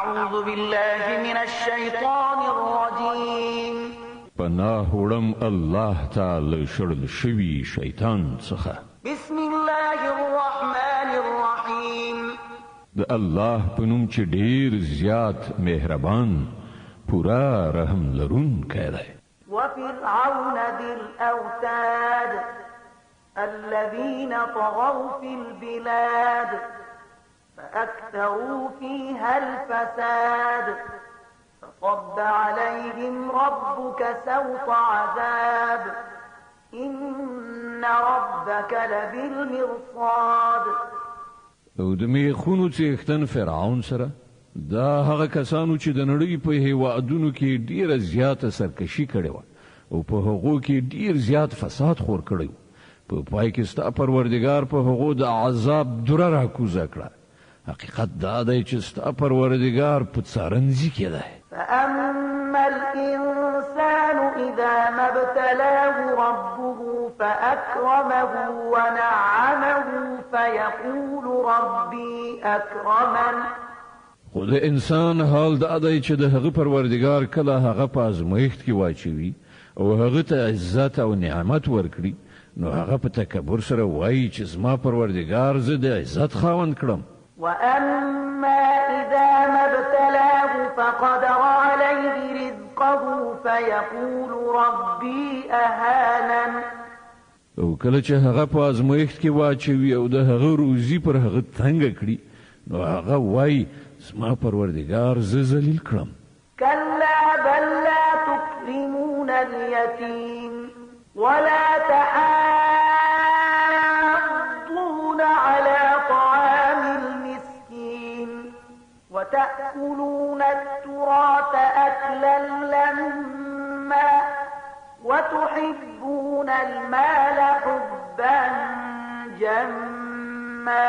أعوذ بالله من الشيطان الرجيم پناه وړم الله تعالی شړل شوی شیطان څخه. بسم الله الرحمن الرحيم د الله په نوم چې ډیر زیات مهربان پورا رحم لرونکی دی. وفرعون ذي الأوتاد الذين طغوا في البلاد فأكثروا فيها الفساد فصب عليهم ربك سوط عذاب إن ربك لبالمرصاد. او د میخونو څښتن فرعون سره دا هغه کسانو چې د نړۍ په هیوادونو کې ډیره زیاته سرکشي کړې وه او په هغو کې ډیر زیات فساد خور کړی و. په پای کې ستا پروردګار په هغو د عذاب دوره راکوزه کړه. حقیقت دا دی چې ستا پروردګار په څارنځي کې دی. فأما الإنسان إذا ما ابتلاه ربه فأكرمه ونعمه فيقول ربي أكرمن. خو د انسان حال دا دی چې د هغه پروردګار کله هغه په ازمایښت کې واچوي او هغه ته عزت او نعمت ورکړي نو هغه په تکبر سره وایي چې زما پروردګار زه د عزت خاوند کړم. وأما إذا ما ابتلاه فقدر عليه رزقه فيقول ربي أهانن. او کله چې هغه په ازمایښت کې واچوي او د هغه روزي پر هغه تنګ کړي نو هغه وایي زما پروردګار زه ذلیل کړم. كلا بل لا تكرمون اليتيم ولا تحاضون على طعام المسكين وتأكلون التراث أكلا لما وتحبون المال حبا جما.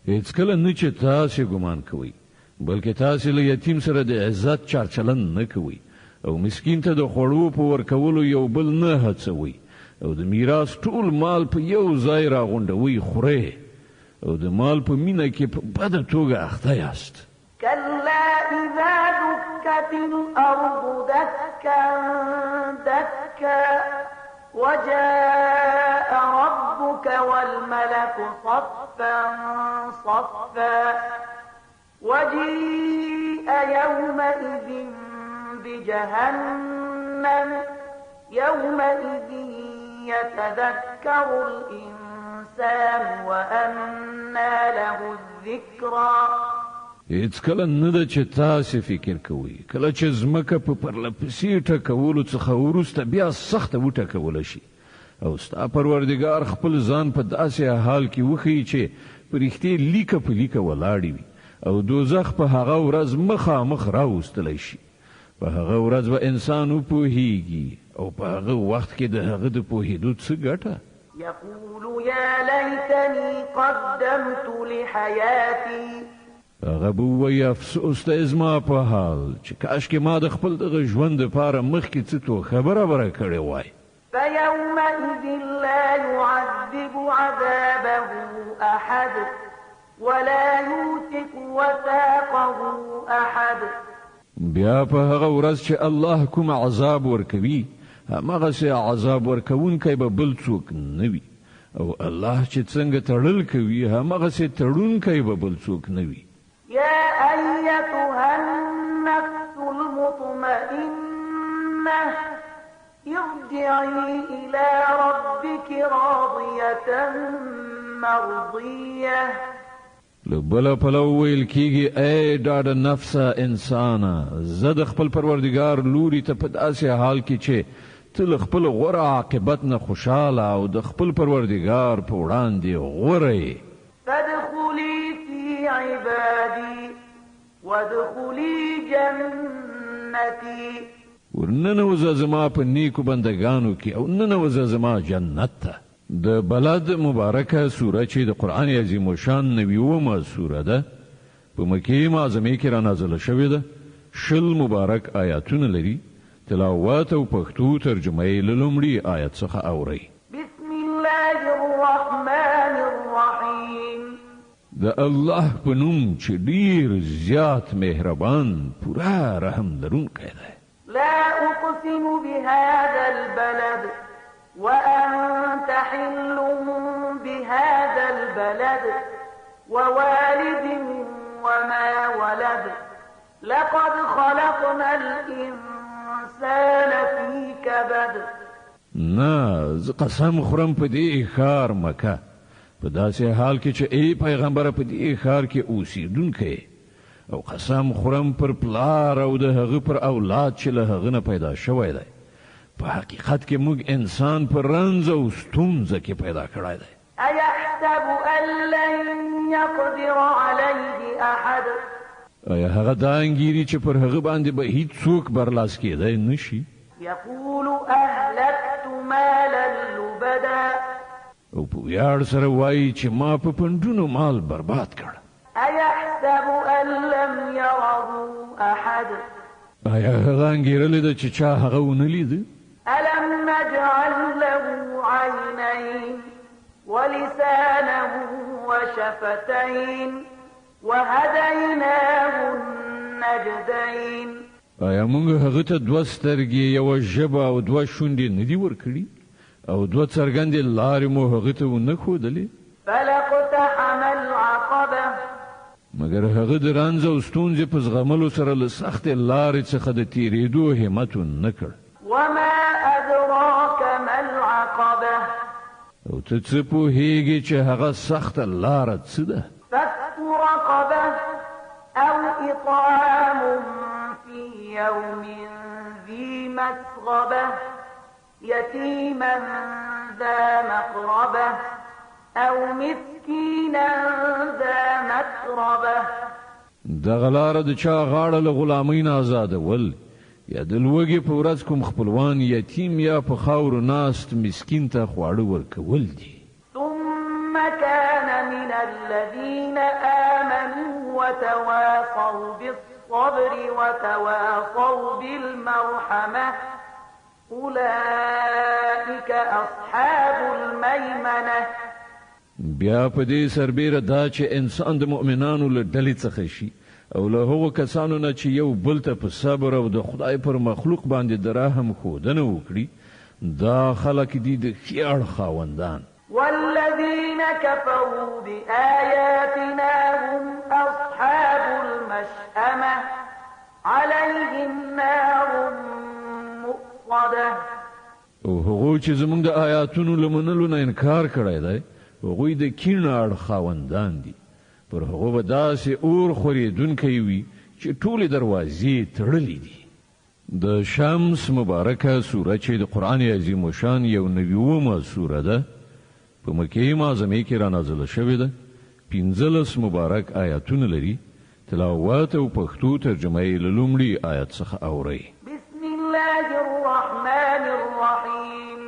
هیڅ کله نه چې تاسو ګمان کوئ بلکې تاسو له یتیم سره د عزت چارچلن نه کوئ او مسکین ته د خوړو په ورکولو یو بل نه هڅوئ او د میراث ټول مال په یو ځای راغونډوئ خورئ او د مال په مینه کې په بده توګه اخته یاست. كلا إذا دكت الأرض دكا دكا وجاء ربك والملك صفا صفا وجيء يومئذ بجهنم يومئذ يتذكر الإنسان وأنى له الذكرى. هیڅ کله نه ده چې تاسو فکر کوئ کله چې ځمکه په پرلپسې ټکولو څخه وروسته بیا سخته وټکوله شي او ستا پروردګار خپل ځان په داسې حال کې وښیي چې په رښتې لیکه په لیکه ولاړې وي او دوزخ په هغه ورځ مخامخ راوستلی شي. په هغه ورځ به انسان وپوهیږي او په هغه وخت کې د هغه د پوهېدو څه ګټه. يقول يا ليتني قدمت لحياتي. هغه به ووایي افسوس دی زما په حال چې کاشکې ما د خپل دغه ژوند دپاره مخکې څه توښه برابره کړې وای. فيومئذ لا يعذب عذابه أحد ولا يوثق وثاقه أحد. بیا په هغه ورځ چې الله کوم عذاب ورکوي هماغسې عذاب ورکوونکی به بل څوک نه وي او الله چې څنګه تړل کوي هماغسې تړونکی به بل څوک نه وي. يا أيتها النفس المطمئنة ارجعي إلى ربك راضية مرضية. لبلا پلو ویل کیږي اے ډاډه نفسه انسانه زه د خپل پروردګار لوري ته په داسې حال کې چې ته خپل غوره عاقبت نه خوشاله او د خپل پروردګار په وړاندې غوره. فادخلي في عبادي وادخلي جنتي. ورننوزه زما په نیکو بندگانو کې او ننوزه زما جنت ته. د بلد مبارکه سوره چې د قرآن عظیم شان 90مه سوره ده په مکې معظمې کې را نازله شوې ده. 20 مبارک آیاتونه لري. تلاوت او پښتو ترجمه یې له لومړي آیت څخه اورئ. بسم الله الرحمن الرحیم. د الله په نوم چې ډیر زیات مهربان پورا رحم لرونکی دی. لا أقسم بهذا البلد وأنت حل بهذا البلد ووالد وما ولد لقد خلقنا الإنسان في كبد. نه زه قسم خورم په دې ښار مکه په داسې حال کې چې ای پیغمبره په دې ښار کې اوسېدونکی او قسم خورم پر پلار او د هغه پر اولاد چې له هغه نه پیدا شوی دی. په حقیقت کې موږ انسان پر رنځ او ستونزه کې پیدا کړی دی. أيحسب أن لن يقدر عليه أحد. آیا هغه دا انګیري چې پر هغه باندې به هیڅوک برلاس کېدی نشي؟ يقول أهلكت مالا لبدا. او په ویاړ سره وایي چې ما په پندونو مال برباد کړ. أيحسب أن لم يره أحد. آیا هغه انګیرلی ده چې چا هغه ونه لیده؟ ألم نجعل له عينين ولسانا وشفتين وهديناه النجدين. آیا موږ هغه ته دوه سترګې یوه ژبه او دوه شونډې نه دي ورکړي او دوه څرګندې لارې مو هغه ته ونه ښودلې؟ فلاقتحم العقبة. مګر هغه د رنځ او ستونزې په زغملو سره له سختې لارې څخه د تېرېدو همت ونه کړ. وما أدراك ما العقبة. او ته څه پوهېږې چې هغه سخته لاره څه ده؟ فك رقبة أو إطعام في يوم ذي مسغبة يتيما ذا مقربة أو مسكينا ذا متربة. دغه لاره د چا غاړه له غلامۍ نه آزادول یا د لوږې په ورځ کوم خپلوان یتیم یا په خاورو ناست مسکین ته خواړه ورکول دي. ثم كان من الذين آمنوا وتواصوا بالصبر وتواصوا بالمرحمة أولئك أصحاب الميمنة. بیا په دې سربیره دا چې انسان د مؤمنانو له ډلې څخه شي او له هغو کسانو نه چې یو بل ته په صبر او د خدای پر مخلوق باندې د رحم ښودنه وکړي دا خلک دي د ښې اړخ خاوندان. والذين كفروا بآياتنا هم أصحاب المشأمة عليهم نار مؤصدة. او هغو چې زموږ د آیاتونو له منلو نه انکار کړی دی هغوی د کیڼ اړخ خاوندان دي. پر هغو به داسې اور خورېدونکی وي چې ټولې دروازې تړلې دي. د شمس مبارکه سوره چې د قرآن عظیم الشان یو 90مه سوره ده په مکې معظمې کې رانازله شوې ده. 15 مبارک آیاتونه لري. تلاوت او پښتو ترجمه یې له لومړي آیت څخه اورئ. بسم الله الرحمن الرحيم.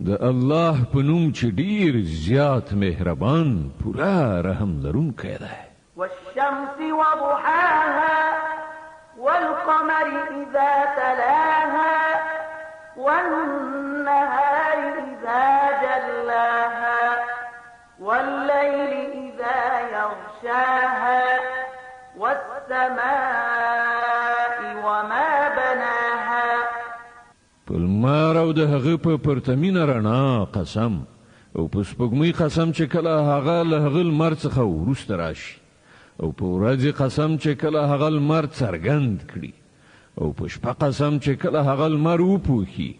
د الله په نوم چې ډیر زیات مهربان پورا رحم لرونکی دی. والشمس وضحاها والقمر إذا تلاها والنهار إذا جلاها والليل إذا يغشاها والسماء وما بناها. پلمار او د هغه په پرتمینه رڼا قسم او په سپوږمۍ قسم چې کله هغه له هغه لمر څخه وروسته راشي او په ورځې قسم چې کله هغه لمر څرګند کړي او په شپه قسم چې کله هغه لمر وپوښي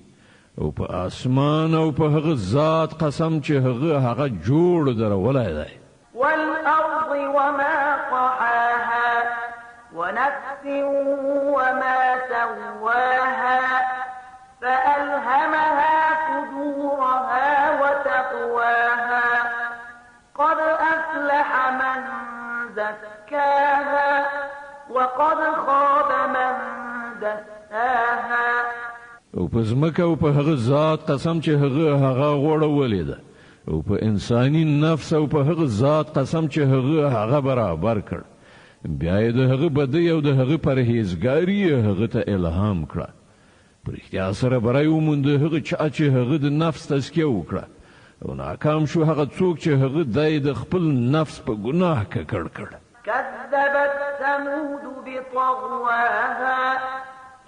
او په اسمان او په هغه ذات قسم چې هغه جوړ درولی دی. والأرض وما طحاها ونفس وما سواها فألهمها فجورها وتقواها قد أفلح من زكاها وقد خاب من دساها. او په ځمکه او په هغه ذات قسم چې هغه غوړولې ده او په انساني نفس او په هغه ذات قسم چې هغه برابر کړ. بیا یې د هغه بدی او د هغه پرهیزګاري هغه ته الهام کړه. پر اختیار سره برای وموند هغه چا چې هغه د نفس تزکیه وکړه او ناکام شو هغه څوک چې هغه دای د خپل نفس په ګناه ککړ کړ. كذبت ثمود بطغواها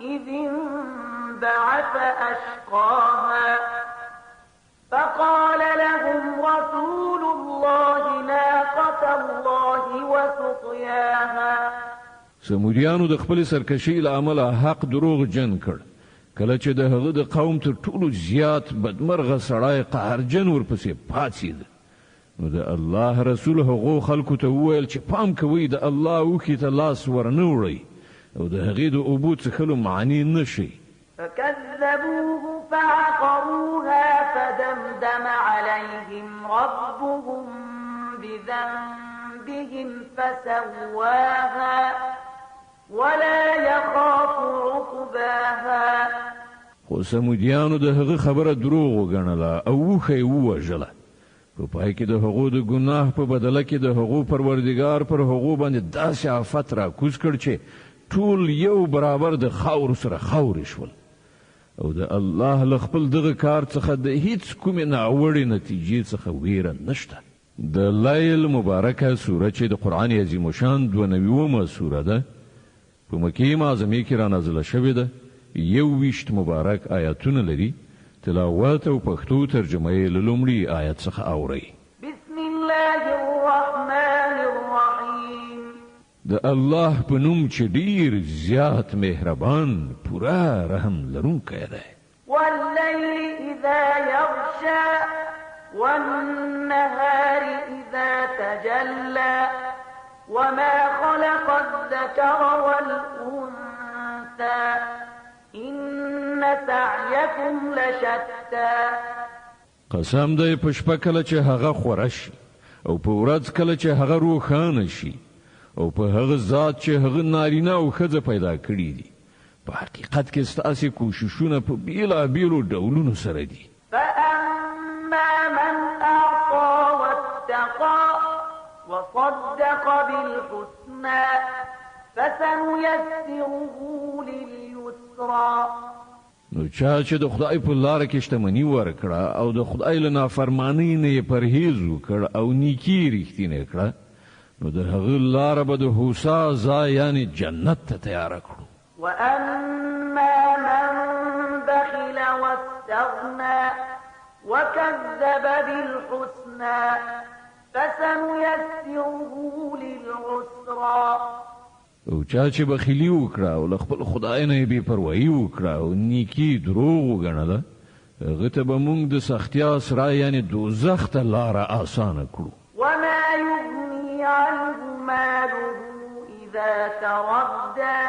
إذ انبعث أشقاها فقال لهم رسول الله ناقة الله وسقياها. سمودیانو د خپل سرکشي له امله حق دروغ جن کړ. کله چې د هغه د قوم تر ټولو زیات بدمرغه سړی قهرجن ورپسې پاڅېد، نو د الله رسول هغو خلکو ته وویل چې پام کوئ د الله اوښې ته لاس ورنه وړئ او د هغې د اوبو څښلو معنی نه شئ. فكذبوه فعقروها فدمدم عليهم ربهم بذنبهم فسواها ولا يخاف عقباها. خو سمودیانو د هغه خبره دروغ وګڼله او اوښه یې ووژله. په پای کې د هغو د ګناه په بدله کې د هغو پروردګار پر هغو باندې داسې آفت راکوز کړ چې ټول یو برابر د خاورو سره خاورې شول. او د الله له خپل دغه کار څخه د هیڅ کومې ناوړې نتیجې څخه ویره نشته. د لیل مبارکه سوره چې د قرآن عظیم شان 92مه سوره ده، په مکې معظمې کې را نازله شوې ده. 21 مبارک آیاتونه لري. تلاوت او پښتو ترجمه یې له لومړي آیت څخه اورئ. بسم الله الرحمن الرحیم. د الله په نوم چې ډیر زیات مهربان پورا رحم لرونکی دی. والليل إذا يغشى والنهار إذا تجلى وما خلق الذكر والأنثى إن سعيكم لشتى. قسم دی په شپه کله چې هغه خوره شي او په ورځ کله چې هغه روښانه شي او په هغه ذات چې هغه نارینه او ښځه پیدا کړي دي. په حقیقت کې ستاسې کوششونه په بیلابیلو ډولونو سره دي. فأما من أعطى واتقى وصدق بالحسنى فسنيسره لليسرى. نو چا چې د خدای په لاره کې شتمني ورکړه او د خدای له نافرمانۍ نه یې پرهیز وکړ او نیکي رښتینې کړه، نو د هغه لاره به د هوسا ځای یعنې جنت ته تیاره کړو. وأما من بخل واستغنى وكذب بالحسنى فسنيسره للعسرى. او چا چې بخیلي وکړه او له خپل خدای نه یې بې پروایي وکړه او نیکي دروغ وګڼله، هغه ته به موږ د سختیا سره یعنې دوزخ ته لاره اسانه کړو. وما يغني عنه ماله إذا تردى.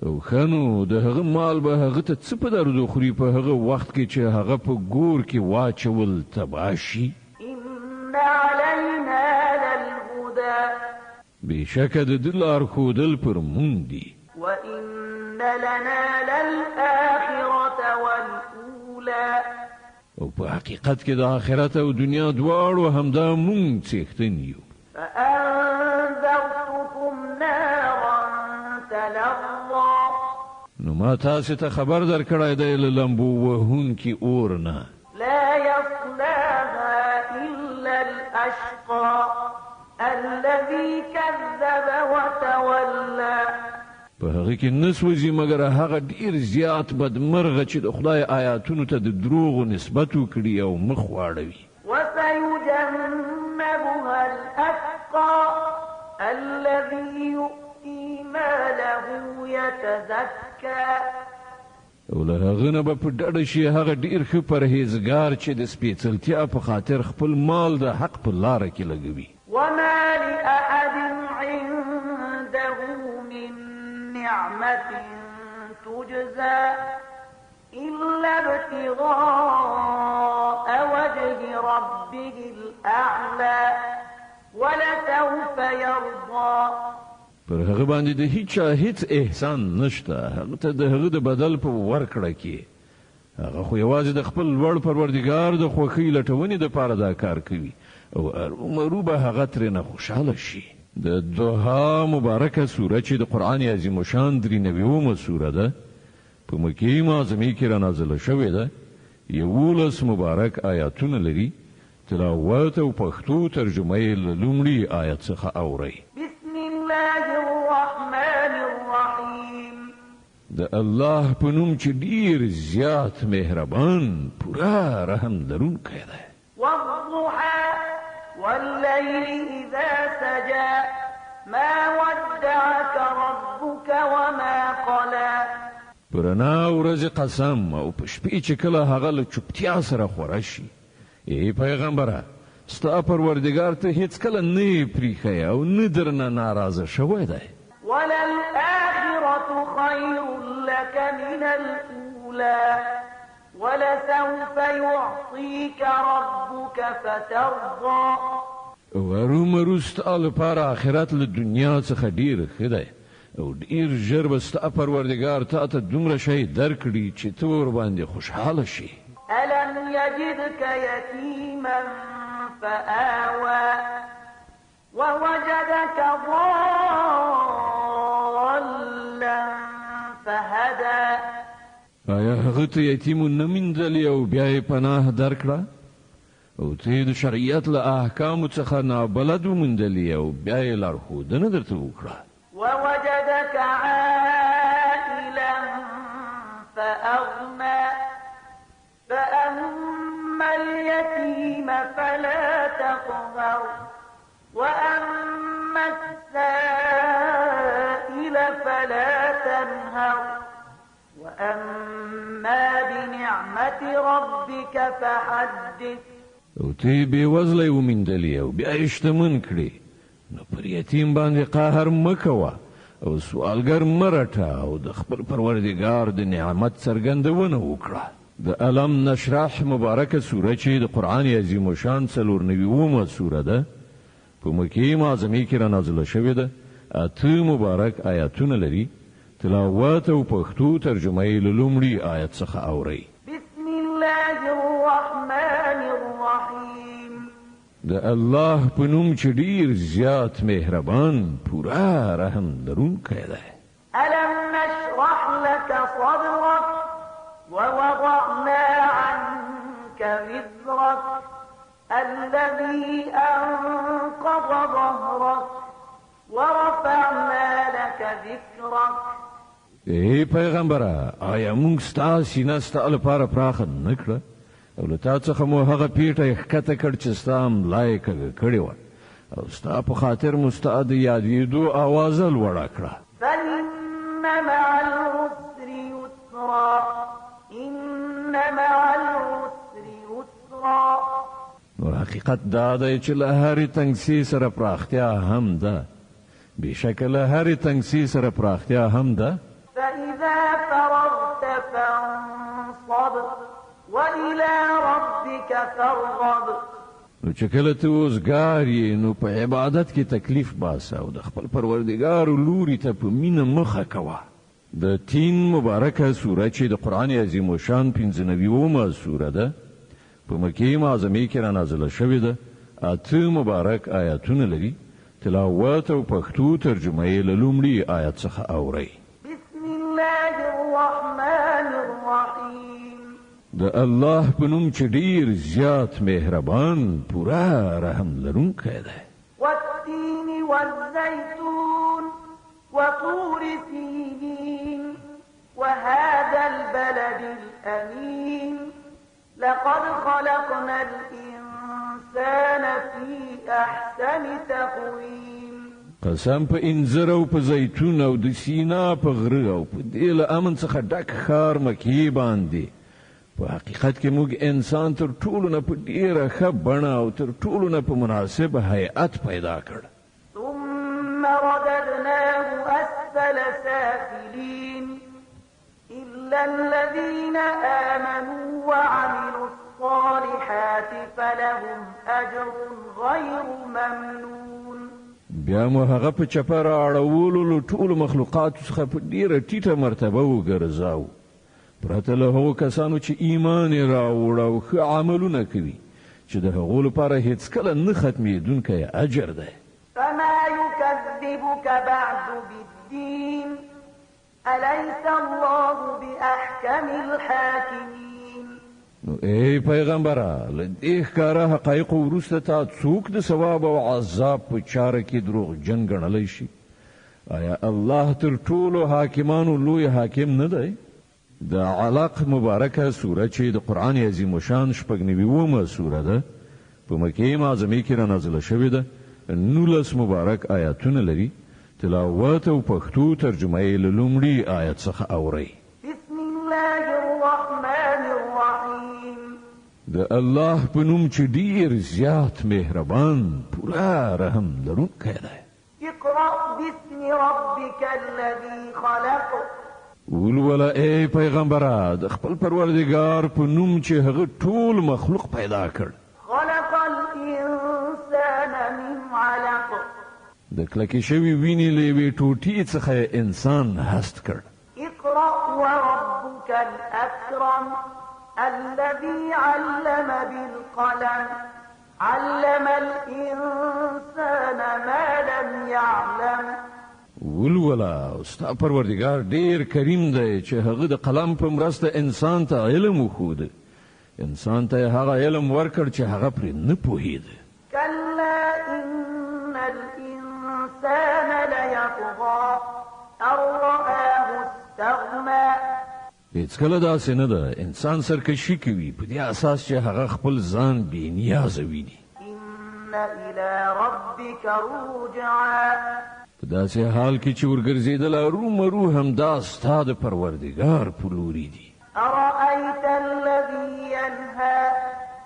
او خنو د هغه مال به هغه ته څه په درد خوري په هغه وخت کې چې هغه په ګور کې واچول تباه شي. إن علينا للهدى. بېشکه د ده لارښودل پر موږ دي. وإن لنا للآخرة والأولى. او په حقیقت کې د آخرت او دنیا دواړو همدا موږ څښتن یو. فأنذرتكم نارا تلظى. نو ما تاسې ته خبر درکړی دی له لمبو وهونکي اور نه. لا يصلاها إلا الأشقى الذي كذب وتولى. په هغه کې نه سوځي مګر هغه ډیر زیات بدمرغه چې د خدای آیاتونو ته د دروغو نسبت وکړي او مخ واړوي. وسيجنبها الأتقى الذي يؤتي ماله يتزكى. او له هغه نه به په ډډه شي هغه ډیر ښه پرهیزګار چې د سپېڅلتیا په خاطر خپل مال د حق په لاره کې لګوي. وما لأحد عنده من نعمة تجزى إلا ابتغاء وجه ربه الأعلى ولسوف يرضى. پر هغه باندې د هیڅ احسان نشته، هغه ته د هغه د بدل په ورکړه کې هغه خو یوازې د خپل لوړ پروردګار د خوښۍ لټونې دپاره دا کار کوي او ارومرو به هغه ترېنه خوشحاله شي. د دوحا مبارکه سوره چې د قرآن عظیم شان 93مه سوره ده، په مکې معظمې کې را نازله شوې ده. 11 مبارک آیاتونه لري. تلاوت او پښتو ترجمه یې له لومړي آیت څخه اورئ. بسم الله الرحمن الرحیم. د الله په نوم چې ډیر زیات مهربان پورا رحم لرونکی دی. والضحى والليل إذا سجى ما ودعك ربك وما قلى. پرنا ورځ قسم او په شپې چې کله هغه له چوپتیا سره خوره شي. ای پیغمبره ستا پروردګار ته هیڅ کله نه پریښی او نه درنه ناراضه شوی دی. وللآخرة خير لك من الأولى ولسوف يعطيك ربك فترضى. ورومرو ستا لپاره آخرت له دنیا څخه ډیر ښه دی او ډیر ژر به ستا پروردګار تا ته دومره شی درکړي چې ته ورباندې خوشحاله شي. ألم يجدك يتيما فآوى ووجدك ضالا فهدى. آیا هغه ته یتیم نه میندلې او بیا یې پناه درکړه او ته د شریعت له احکامو څخه نابلد وموندلې او بیا یې لارښودنه درته وکړه. ووجدك عائلا فأغنى فأما اليتيم فلا تقهر وأما السائل فلا تنهر وأما بنعمة ربك فحدث. او ته بې وزلی وموندلې او بیا یې شتمن کړې نو پر یتیم باندې قهر مه کوه او سوالګر مه رټه او د خپل پروردګار د نعمت څرګندونه وکړه. د الم نشرح مبارکه سوره چې د قرآن عظیم الشان 94 سوره ده په مکې معظمې کې را نازله شوې ده. 8 مبارک آیاتونه لري. تلاوت او پښتو ترجمه یې له لومړي آیت څخه اورئ. بسم الله الرحمن الرحیم. د الله په نوم چې ډیر زیات مهربان پورا رحم لرونکی دی. ألم نشرح لك صدرك ووضعنا عنك وزرك الذي أنقض ظهرك ورفعنا لك ذكرك. ای پیغمبره آیا موږ ستا سینه ستا لپاره پراخه نه کړه او له تا څخه مو هغه پیټه یې ښکته کړ چې ستا ملا یې کږه کړې وه او ستا په خاطر مو ستا د یادېدو آوازه لوړه کړه. فإن مع العسر يسرا إن مع العسر يسرا. نو حقیقت دا دی چې له هرې تنګسي سره پراختیا هم ده. بېشکه له هرې تنګسي سره پراختیا هم ده. فإذا فرغت فانصب وإلى ربك فارغب. نو چې کله ته اوزګار یې نو په عبادت کې تکلیف باسه او د خپل پروردګار لوري ته په مینه مخه کوه. د تین مبارکه سوره چې د قرآن عظیم الشان 95 سوره ده په مکې معظمې کې را نازله شوې ده. 8 مبارک آیاتونه لري. تلاوت او پښتو ترجمه یې له لومړي آیت څخه اورئ. بسم الله الرحمن الرحیم. د الله په نوم چې ډیر زیات مهربان پورا رحم لرونکی دی. والتين والزيتون وطور سينين وهذا البلد الأمين لقد خلقنا الإنسان في أحسن تقويم. قسم په انځر او په زیتون او د سینا په غره او په دې له امن څخه ډک ښار مکې باندې په حقیقت کې موږ انسان تر ټولو نه په ډیره ښه بڼه او تر ټولو نه په مناسب هیئت پیدا کړ. ثم رددناه أسفل سافلين إلا الذين آمنوا وعملوا الصالحات فلهم أجر غير ممنون. بیا مو هغه په چپه راړولو له ټولو مخلوقاتو څخه په ډیره ټیټه مرتبه وګرځاو پرته له هغو کسانو چې ایمان یې راوړ او ښه عملونه کوي چې د هغو لپاره هیڅکله نه ختمېدونکی اجر دی. فما يكذبك بعد بالدين أليس الله بأحكم الحاكمين. نو ای پیغمبره له دې ښکاره حقایقو وروسته تا څوک د ثواب او عذاب په چاره کې دروغجن ګڼلی شي؟ آیا الله تر ټولو حاکمانو لوی حاکم نه دی؟ د علق مبارکه سوره چې د قرآن عظیم الشان 89 سوره ده، په مکې معظمې کې رانازله شوې ده، 19 مبارک آیاتونه لري. تلاوت او پښتو ترجمه یې له لومړي آیت څخه اورئ. بسم الله الرحمن الرحیم. د الله په نوم چې ډیر زیات مهربان پوره رحم لرونکی دی. اقرأ باسم ربك الذي خلق. ولولا ای پیغمبره د خپل پروردګار په نوم چې هغه ټول مخلوق پیدا کړ. خلق الإنسان من علق. د کلکې شوي وینې له یوې ټوټې څخه انسان هست کړ. اقرأ وربك الأكرم الذي علم بالقلم علم الإنسان ما لم يعلم. ولولا ستا پروردګار ډیر کریم دی چې هغه د قلم په مرسته انسان ته علم وښود. انسان ته هغه علم ورکړ چې هغه پرې نه پوهېده. كلا إن الإنسان ليطغى أن رآه استغنى. هیڅکله داسې نه ده، انسان سرکشي کوي په دې اساس چې هغه خپل ځان بې نیازه ویني. إن إلى ربك رجعا. په داسې حال کې چې ورګرځېدل ارومرو همدا ستا د پروردګار په لوري دي. أرأيت الذي ينهى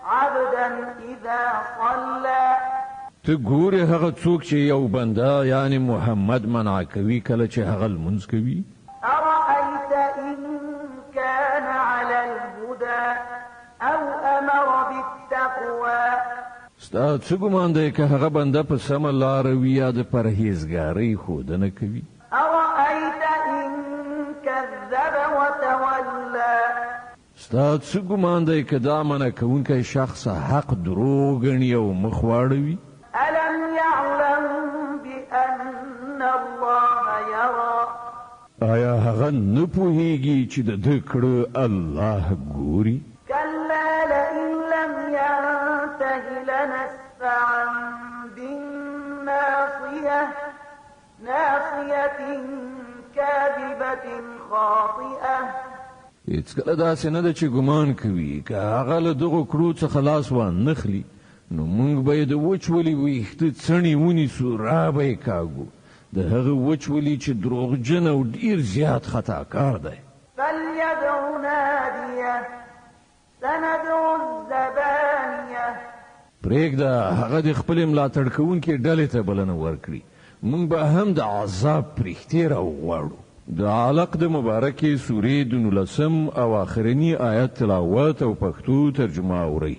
عبدا إذا صلى. ته ګورې هغه څوک چې یو بنده یعنی محمد منع کوي کله چې هغه لمونځ کوي؟ أرأيت إن كان على الهدى أو أمر بالتقوى. ستا څه ګمان دی که هغه بنده په سمه لاره وي یا د پرهیزګارۍ ښودنه کوي؟ أرأيت إن كذب وتولى. ستا څه ګمان دی که دا منع کوونکی شخص حق دروغ ګڼي او مخ واړوي؟ ألم يعلم بأن الله يرى. آیا هغه نه پوهیږي چې د ده کړه الله ګوري؟ كلا لئن لم ينته لنسفعا بالناصية ناصية كاذبة خاطئة. هیڅکله داسې نه ده چې ګمان کوي که هغه له دغو کړو څخه لاس وانخلي نو موږ به یې د وچولي ویښته څڼې ونیسو، را به یې کاږو. د هغه وچولي چې دروغجن او ډیر زیات خطاکار دی. فليدع ناديه سندع الزبانية. پرېږده هغه د خپلې ملاتړ کوونکې ډلې ته بلنه ورکړي، موږ به هم د عذاب پرښتې راوغواړو. د علق د مبارکې سورې د 19 او آخرني آیت تلاوت او پښتو ترجمه اورئ.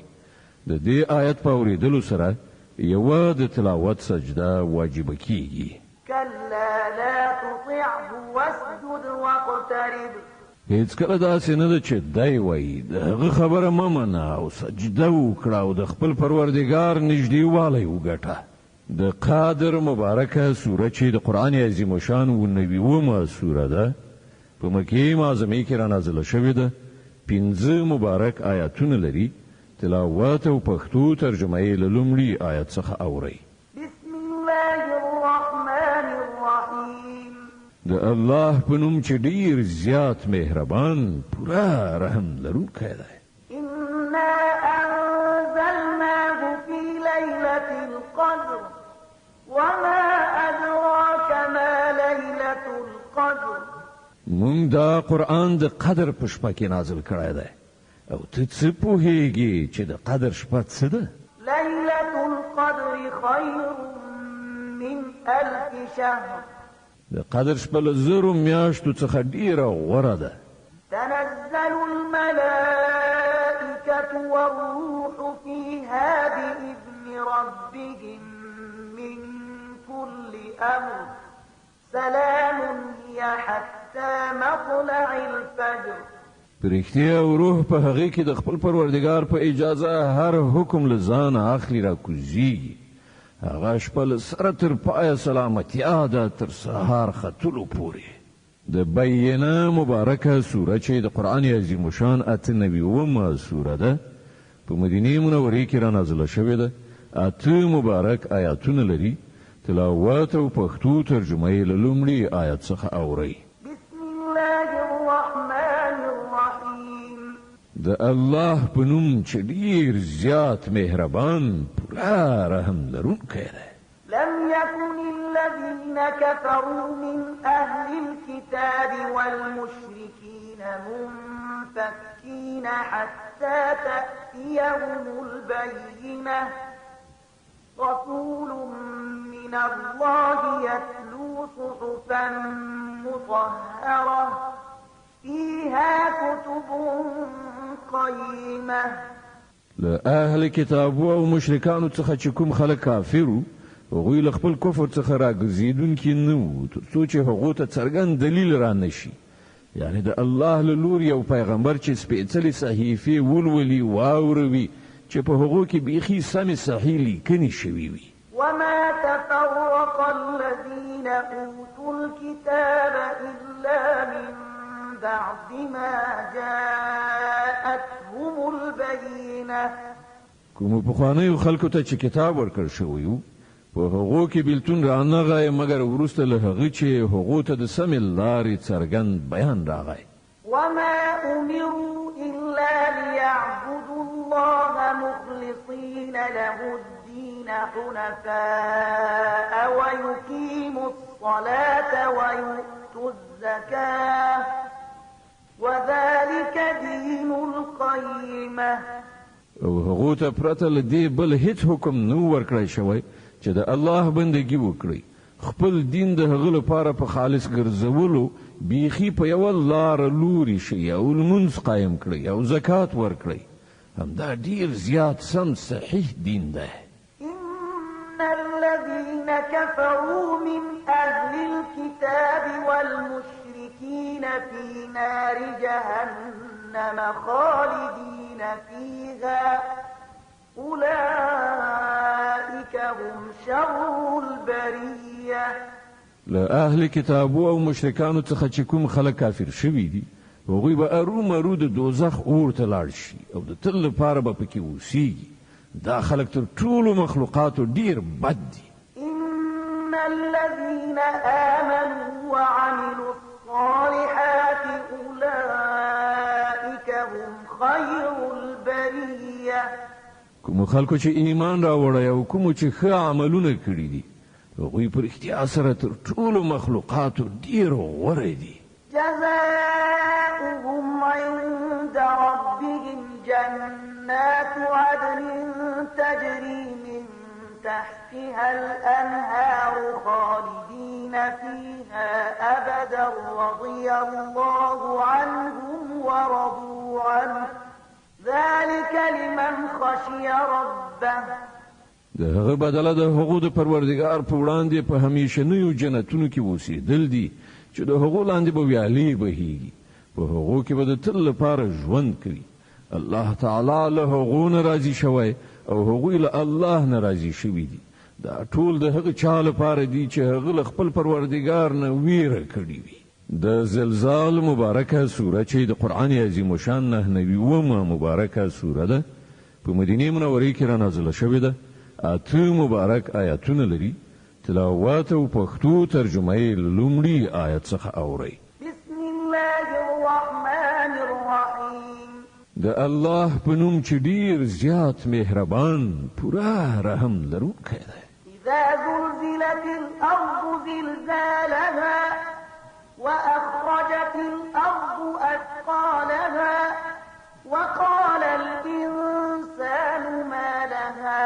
د دې آیت په اورېدلو سره یوه د تلاوت سجده واجبه کیږي. كلا لا تطعه واسجد واقترب. هیڅکله داسې نه ده چې دی وایي د هغه خبره مه منه او سجده وکړه او د خپل پروردګار نږدېوالی وګټه. د قادر مبارکه سوره چې د قرآن عظیم الشان 90 سوره ده، په مکې معظمې کې رانازله شوې ده، 15 مبارک آیاتونه لري. تلاوت او پښتو ترجمه یې له لومړي آیت څخه اورئ. بسم الله الرحمن الرحیم. د الله په نوم چې ډیر زیات مهربان پوره رحم لرونکی دی. إنا أنزلناه في ليلة القدر وما أدراك ما ليلة القدر. مونږ دا قرآن د قدر په شپه کې نازل کړی دی، او ته څه پوهیږي چې د قدر شپه څه ده؟ ليلة القدر خير من 1000 شهر. د قدر شپه له 1000 میاشتو څخه ډیره غوره ده. تنزل الملائكة والروح فيها بإذن ربهم من كل أمر سلام هي حتى مطلع الفجر. پرښتیا او روح په هغه کې د خپل پروردګار په اجازه هر حکم له ځانه اخلي را کوزیږي. هغه شپه له سره تر پایه سلامتیا ده تر سهار ختلو پورې. د بینه مبارکه سوره چې د قرآن عظیم شان 98 سوره ده په مدینه منورې کې را نازله شوې ده. 8 مبارک آیاتونه لري. تلاوت او پښتو ترجمه یې له لومړي آیت څخه اورئ. بسم الله الرحمن الرحیم. د الله په نوم چې ډېر زیات مهربان پوره رحم لرونکی دی. لم يكن الذين كفروا من أهل الكتاب والمشركين منفكين حتى تأتيهم البينة رسول من الله يتلو صحفا مطهرة فيها كتب قيمة. لأهل كتاب او مشرکانو څخه چې کوم خلک کافرو هغوی له خپل کفر څخه راګرځېدونکي نه وو تر څو چې هغو ته څرګند دلیل را نشي، یعنی د الله له لورې یو پیغمبر چې سپېڅلې صحیفې ولولي واوروي چې په هغو کې بیخي سمې صحیح لیکنې شوي وي. وما تفرق الذين أوتوا الكتاب إلا من بعد ما جاءتهم البينة. کومو پخوانیو خلکو ته چې کتاب ورکړل شوی و په هغو کې بیلتون رانغی مګر وروسته له هغه چې هغو ته د سمې لارې څرګند بیان راغی. وما أمروا إلا ليعبدوا الله مخلصين له الدين حنفاء ويقيموا الصلاة ويؤتوا الزكاة وذلك دين القيمة. او هغو ته پرته له دې بل هیڅ حکم نه ورکړی شوی چې د الله بندګي وکړي، خپل دین د هغه لپاره په خالص ګرځولو بیخي په یوه لاره لوري شي او لمونځ قایم کړي او زکات ورکړي. همدا ډیر زیات سم صحیح دین دی. إن الذين كفروا من أهل الكتاب والمشركين في نار جهنم خالدين فيها أولئك هم شر البرية. له اهل کتابو او مشرکانو څخه چې کوم خلک کافر شوي دي هغوی به ارومرو د دوزخ اور ته لاړ شي او د تل لپاره به پکې اوسیږي. دا خلک تر ټولو مخلوقاتو ډیر بد دي. إن الذين آمنوا وعملوا الصالحات أولئك هم خير البرية. کوم خلکو چې ایمان راوړی او کوم چې ښه عملونه کړي دي هغوی په رښتیا سره تر ټولو مخلوقاتو ډیر غوره دي. جزاؤهم عند ربهم جنات عدن تجري من تحتها الأنهار خالدين فيها أبدا رضي الله عنهم ورضوا عنه ذلك لمن خشي ربه. د هغه بدله د هغو د پروردګار په وړاندې په همیشنیو جنتونو کې اوسېدل دي چې د هغو لاندې به ویالې بهیږي، په هغو کې به د تل لپاره ژوند کوي. الله تعالی له هغو نه راضي شوی او هغوی له الله نه راضي شوي دي. دا ټول د هغه چا لپاره دي چې هغه له خپل پروردګار نه ویره کړې وي. د زلزال مبارکه سوره چې د قرآن عظیم شان 99 مبارکه سوره ده په مدینه منورې کې را نازله شوې ده. 8 مبارک آیاتونه لري. تلاوت او پښتو ترجمه یې له لومړي آیت څخه اورئ. بسم الله الرحمن الرحیم. د الله په نوم چې ډیر زیات مهربان پوره رحم لرونکی دی. اذا زلزلت الارض زلزالها وأخرجت الأرض أثقالها وقال الإنسان ما لها.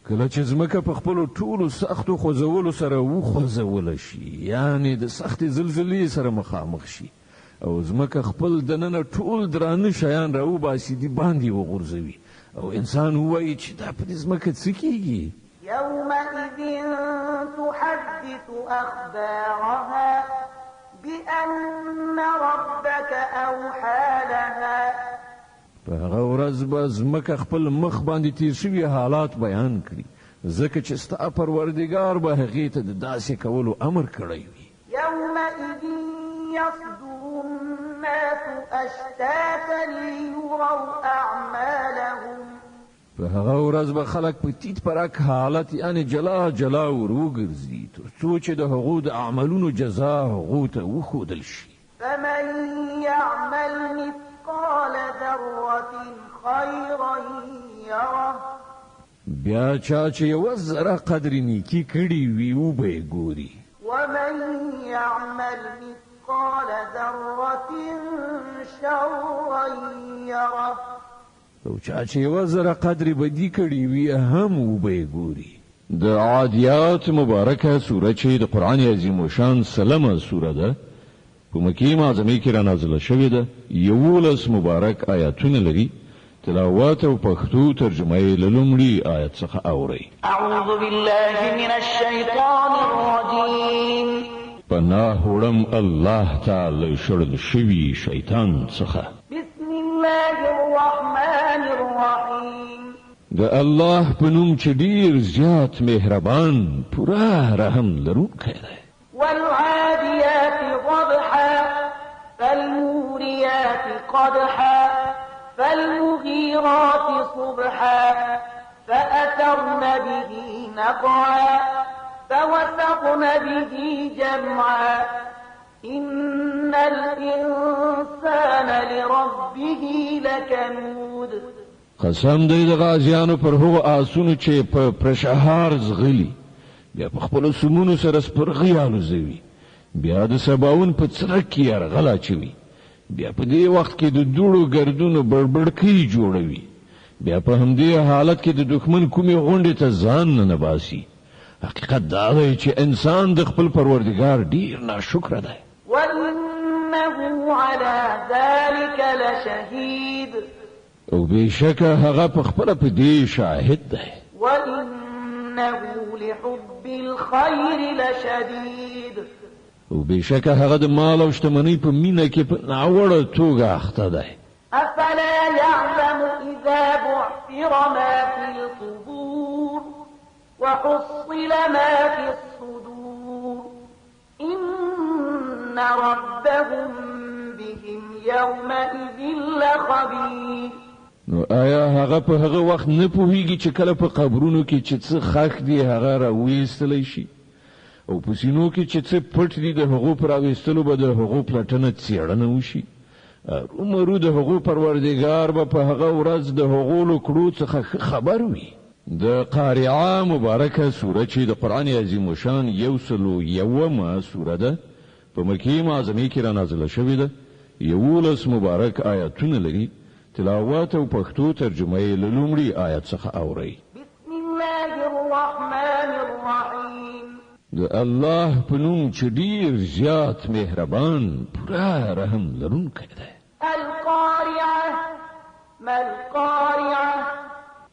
کله چې ځمکه په خپلو ټولو سختو خوځولو سره وخوځوله شي، یعنی د سختې زلزلې سره مخامخ شي او ځمکه خپل دننه ټول درانه شیان راوباسي دي باندې وغورځوي او انسان ووایي چې دا په دې ځمکه څه کیږي. يومئذ تحدث أخبارها بأن ربك أوحى لها. په هغه ورځ به ځمکه خپل مخ باندې تیر شوي حالات بیان کړي ځکه چې ستا پروردګار به هغې ته د داسې کولو امر کړی وي. يومئذ يصدر الناس أشتاتا ليروا أعمالهم په هغه ورځ به خلک په تیت پرک حالت یعنی جلا جلا وروګرځي تر څو چې د هغو د اعمالونو جزا هغو ته وښودل شي. فمن يعمل مثقال ذرة خيرا يره بیا چا چې یوه ذره قدر نیکي کړې وي وبه یې ګوري. ومن يعمل مثقال ذرة شرا يره او چا چې یوه ذره قدر بدي کړې وي هم وبه یې ګوري. د عادیات مبارکه سوره چې د قرآن عظیم الشان سلمه سوره ده په مکې معظمې کې را نازله شوې ده. 11 مبارک آیاتونه لري. تلاوات او پښتو ترجمه یې له لومړي آیت څخه اورئ. اعوذ بالله من الشیطان الرجیم. پناه وړم الله تعالی شړل شوي شیطان څخه. بسم الله الرحمن الرحیم. د الله په نوم چې ډیر زیات مهربان پوره رحم لرونکی دی. والعاديات ضبحا فالموريات قدحا فالمغيرات صبحا فأثرن به نقعا فوسطن به جمعا إن الإنسان لربه لكنود. قسم دی د غازیانو پر هغو آسونو چې په پرشهار زغلي بیا په خپلو سمونو سره سپرغي الوزوي بیا د سباون په څرک کې یرغل اچوي بیا په دې وخت کې د دوړو ګردونو بړبړکۍ جوړوي بیا په همدې حالت کې د دښمن کومې غونډې ته ځان نه باسي. حقیقت دا دی چې انسان د خپل پروردګار ډیر ناشکره دی. وإنه على ذلك لشهيد. او بېشکه هغه په خپله په دې شاهد دی. وإنه لحب الخير لشديد. او بېشکه هغه د مال او شتمنۍ په مینه کې په ناوړه توګه اخته دی. أفلا يعلم إذا بعثر ما في القبور وحصل ما في الصدور إن ربهم بهم يومئذ لخبير. نو آیا هغه په هغه وخت نه پوهیږي چې کله په قبرونو کې چې څه خاک دی هغه راویستلی شي او په سینو کې چې څه پټ دي د هغو په راویستلو به د هغو پلټنه څېړنه وشي. ارومرو د هغو پروردګار به په هغه ورځ د هغو له کړو څخه خبر وي. د قارعه مبارکه سوره چې د قرآن عظیم الشان 101 سوره ده په مکې معظمې کې را نازله شوې ده. 11 مبارک آیاتونه لري. تلاوات او پښتو ترجمه یې له لومړي آیت څخه اورئ. بسم الله الرحمن الرحیم. د الله په نوم چې ډیر زیات مهربان پوره رحم لرونکی دی. القارعه ما القارعه.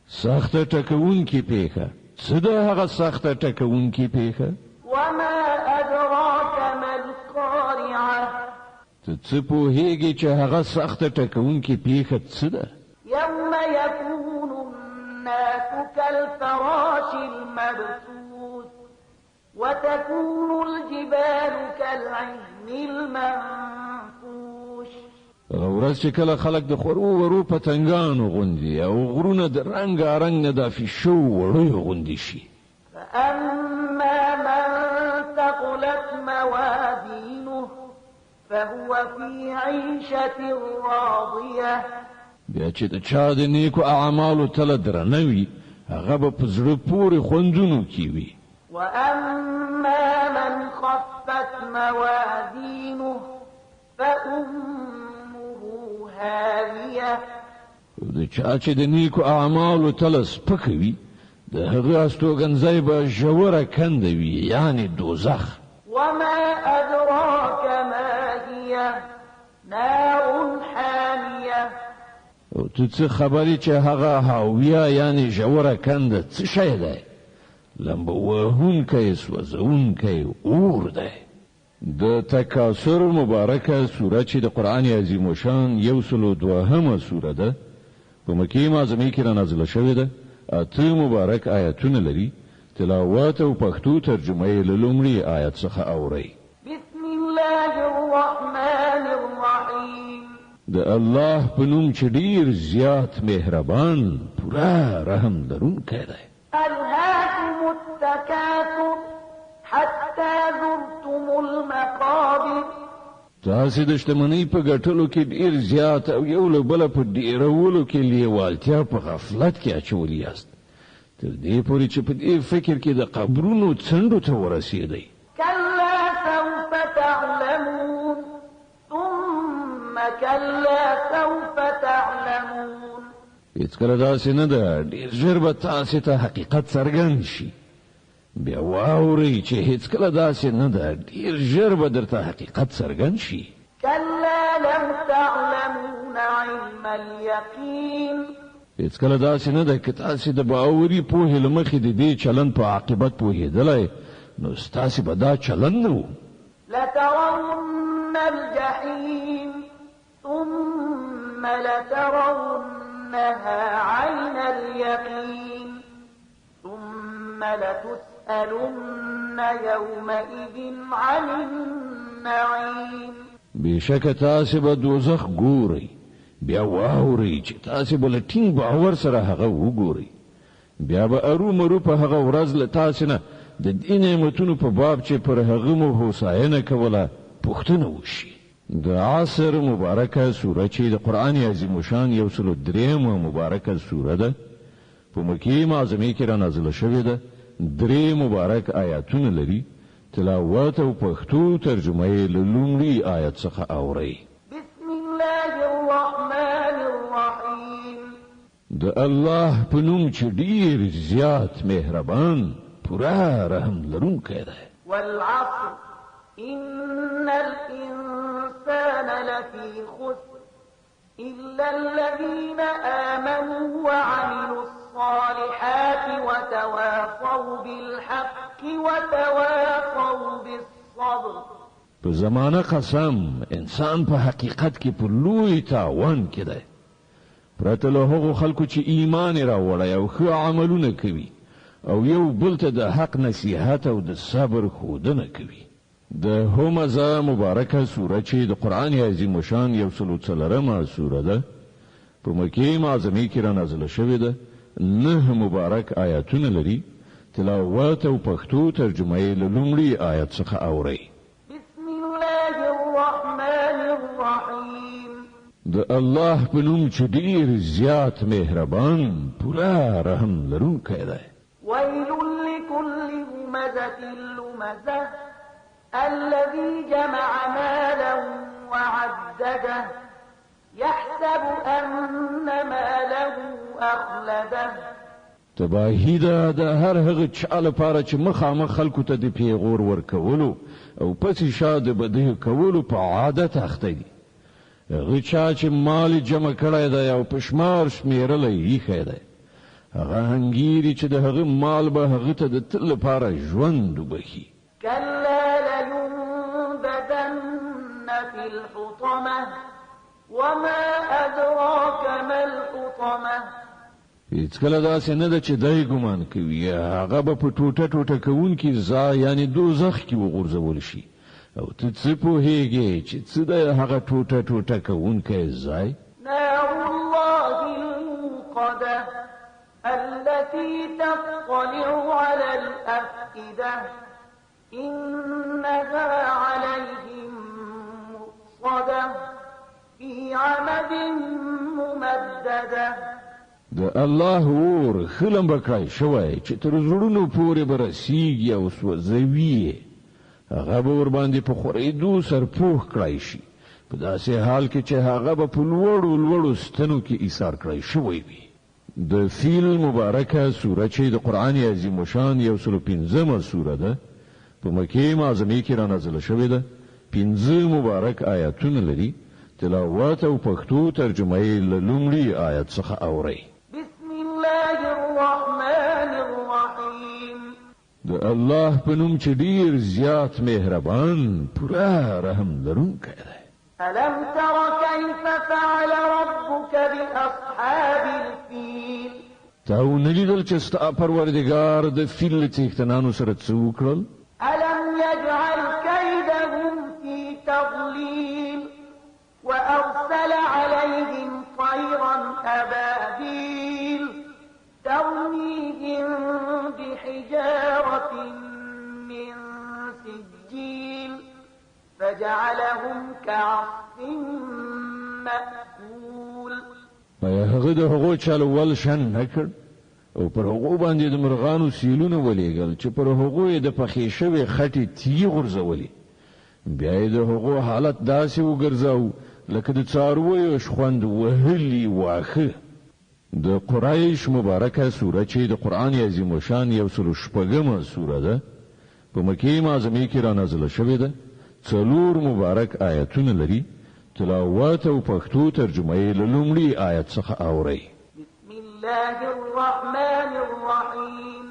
سخته ټکوونکې پیښه. څه ده هغه سخته ټکوونکې پیښه؟ وما أدراك ما القارعه. ته څه پوهیږي چې هغه سخته ټکوونکې پیښه څه ده؟ يوم يكون الناس كالفراش المبثوث وتكون الجبال كالعهن المنفوش. هغه ورځ چې کله خلک د خورو ورو پتنګانو غوندي او غرونه د رنګارنګ نه دافي شو وړیو غوندي شي. فأما من ثقلت موازينه فهو في عيشة راضية. بیا چې د چا د نیکو اعمالو تله درنه وي هغه به په زړه پورې خوندونو کې وي. وأما من خفت موازينه فأمه هاوية. د چا چې د نیکو اعمالو تله سپکه وي د هغه استوګنځی به ژوره کنده وي یعنی دوزخ. وما أدراك ما هي نار حامية. او ته څه خبرې چې هغه هاویه یعنی ژوره کنده څه شی دی؟ لمبه وهونکی سوځونکی اور دی. د تکاثر مبارکه سوره چې د قرآن عظیم الشان 102 سوره ده په مکې معظمې کې را نازله شوې ده. 8 مبارک آیاتونه لري. تلاوات او پښتو ترجمه یې له لومړي آیت څخه اورئ. بسم الله الرحمن د الله په نوم چې ډیر زیات مهربان پورا رحم لرونکی دی. ألهاكم التكاثر حتى زرتم المقابر. تاسې د شتمنۍ په ګټلو کې ډیر زیات او یو له بله په ډیرولو کې لیوالتیا په غفلت کې اچولی یاست تر دې پورې چې په دې فکر کې د قبرونو څنډو ته ورسېدئ. كلا سوف تعلمون ثم كلا سوف تعلمون. هیڅکله داسې نه ده، ډېر ژر به تاسې ته حقیقت څرګند شي. بیا واورئ چې هیڅکله داسې نه ده، ډېر ژر به درته حقیقت څرګند شي. كلا لو تعلمون علم اليقين. هیڅکله داسې نه ده، که تاسې د باوري پوهې له مخې د دې چلند په عاقبت پوهېدلی نو ستاسې به دا چلند نه و. لترون الجحيم ثم لترونها عين اليقين ثم لتسألن يومئذ عن النعيم. بشک تاسې به دوزخ ګورئ، بیا واورئ چې تاسې به له ټینګ باور سره هغه وګورئ. بیا به ارومرو په هغه ورځ له تاسې نه د دې نعمتونو په باب چې پر هغه مو هوساینه کوله پوښتنه وشي. د عصر مبارکه سوره چې د قرآن عظیم شان 103 مبارکه سوره ده، په مکې معظمې کې را نازله شوې ده. 3 مبارک آیاتونه لري. تلاوت او پښتو ترجمه یې له لومړي آیت څخه اورئ. بسم الله الرحمن الرحیم. د الله په نوم چې ډیر زیات مهربان پورا رحم لرونکی دی. والعصر إن الإنسان لفي خسر إلا الذين آمنوا وعملوا الصالحات وتواصوا بالحق وتواصوا بالصبر. په زمانه قسم انسان په حقیقت کې په لوی تاوان کې دی، پرته له هغو خلکو چې ایمان راوړی او ښه عملونه کوي او یو بل ته د حق نصیحت او د صبر ښودنه کوي. د همزه مبارکه سوره چې د قرآن عظیم شان 104 سوره ده، په مکې معظمې کې را نازله شوې ده. 9 مبارک آیاتونه لري. تلاوت او پښتو ترجمه یې له لومړي آیت څخه اورئ. بسم الله الرحمن الرحیم. د الله په نوم چې ډیر زیات مهربان پورا رحم لرونکی دی. ويل لكل همزة لمزة الذي جمع مالا وعدده يحسب أن ماله أخلده. تباهی ده د هر هغه چا لپاره چې مخامخ خلکو ته د پیغور ورکولو او پسې شا د بدیه کولو په عادت اخته دي. هغه چا چې مال جمع کړی دی او په شمار شمیرلی ایښی دی، هغه هنګیري چې د هغه مال به هغه ته د تل لپاره ژوند وبخي. كلا لينبذن في الحطمة وما أدراك ما الحطمة. هیڅکله داسې نه ده چې دی ګمان کوي هغه به په ټوټه ټوټه کوونکي ځای یعنی دوزخ کې وغورځول شي. او ته څه پوهېږې چې څه دی هغه ټوټه ټوټه کوونکی ځای؟ نار الله الموقدة التي تطلع على الأفئدة إنها عليهم مؤصدة في عمد ممددة. د الله اور خلم بکای شوی چې تر زړونو پورې برسیږي او سوځوي. هغه به ور باندې په خورېدو سرپوښ کړای شي، په داسې حال کې چې هغه به په لوړو لوړو ستنو کې ایثار کړای شوی وي. د فیل مبارکه سوره چې د قرآن عظیم شان 115 سوره ده، په مکې معظمې کې را نازله شوې ده. 15 مبارک آیاتونه لري. تلاوت او پښتو ترجمه یې له لومړي آیت څخه اورئ. بسم الله الرحمن الرحیم. د الله په نوم چې ډیر زیات مهربان پورا رحم لرونکی دی. ألم تر كيف فعل ربك بأصحاب الفيل. تا ونه لیدل چې ستا پروردګار د فیل له څښتنانو سره څه وکړل؟ ألم يجعل كيدهم في تضليل وأرسل عليهم عصف مأكول هغه د هغو چالو ول شن نکړ او پر هغو باندې د مرغانو سیلونه ولېګل چې پر هغو یې د پخې شوې خټې تیغ غورځولې بیا یې د هغو حالت داسې وګرځاو لکه د څارویو شخوند وهلي واښه د قریش مبارکه سوره چې د قرآن عظیم شان 106مه سوره ده په مکې معظمه کې را نازله شوې ده 4 مبارک آیتونه لري تلاوت او پښتو ترجمه یې له لومړي آیت څخه اورئ بسم الله الرحمن الرحیم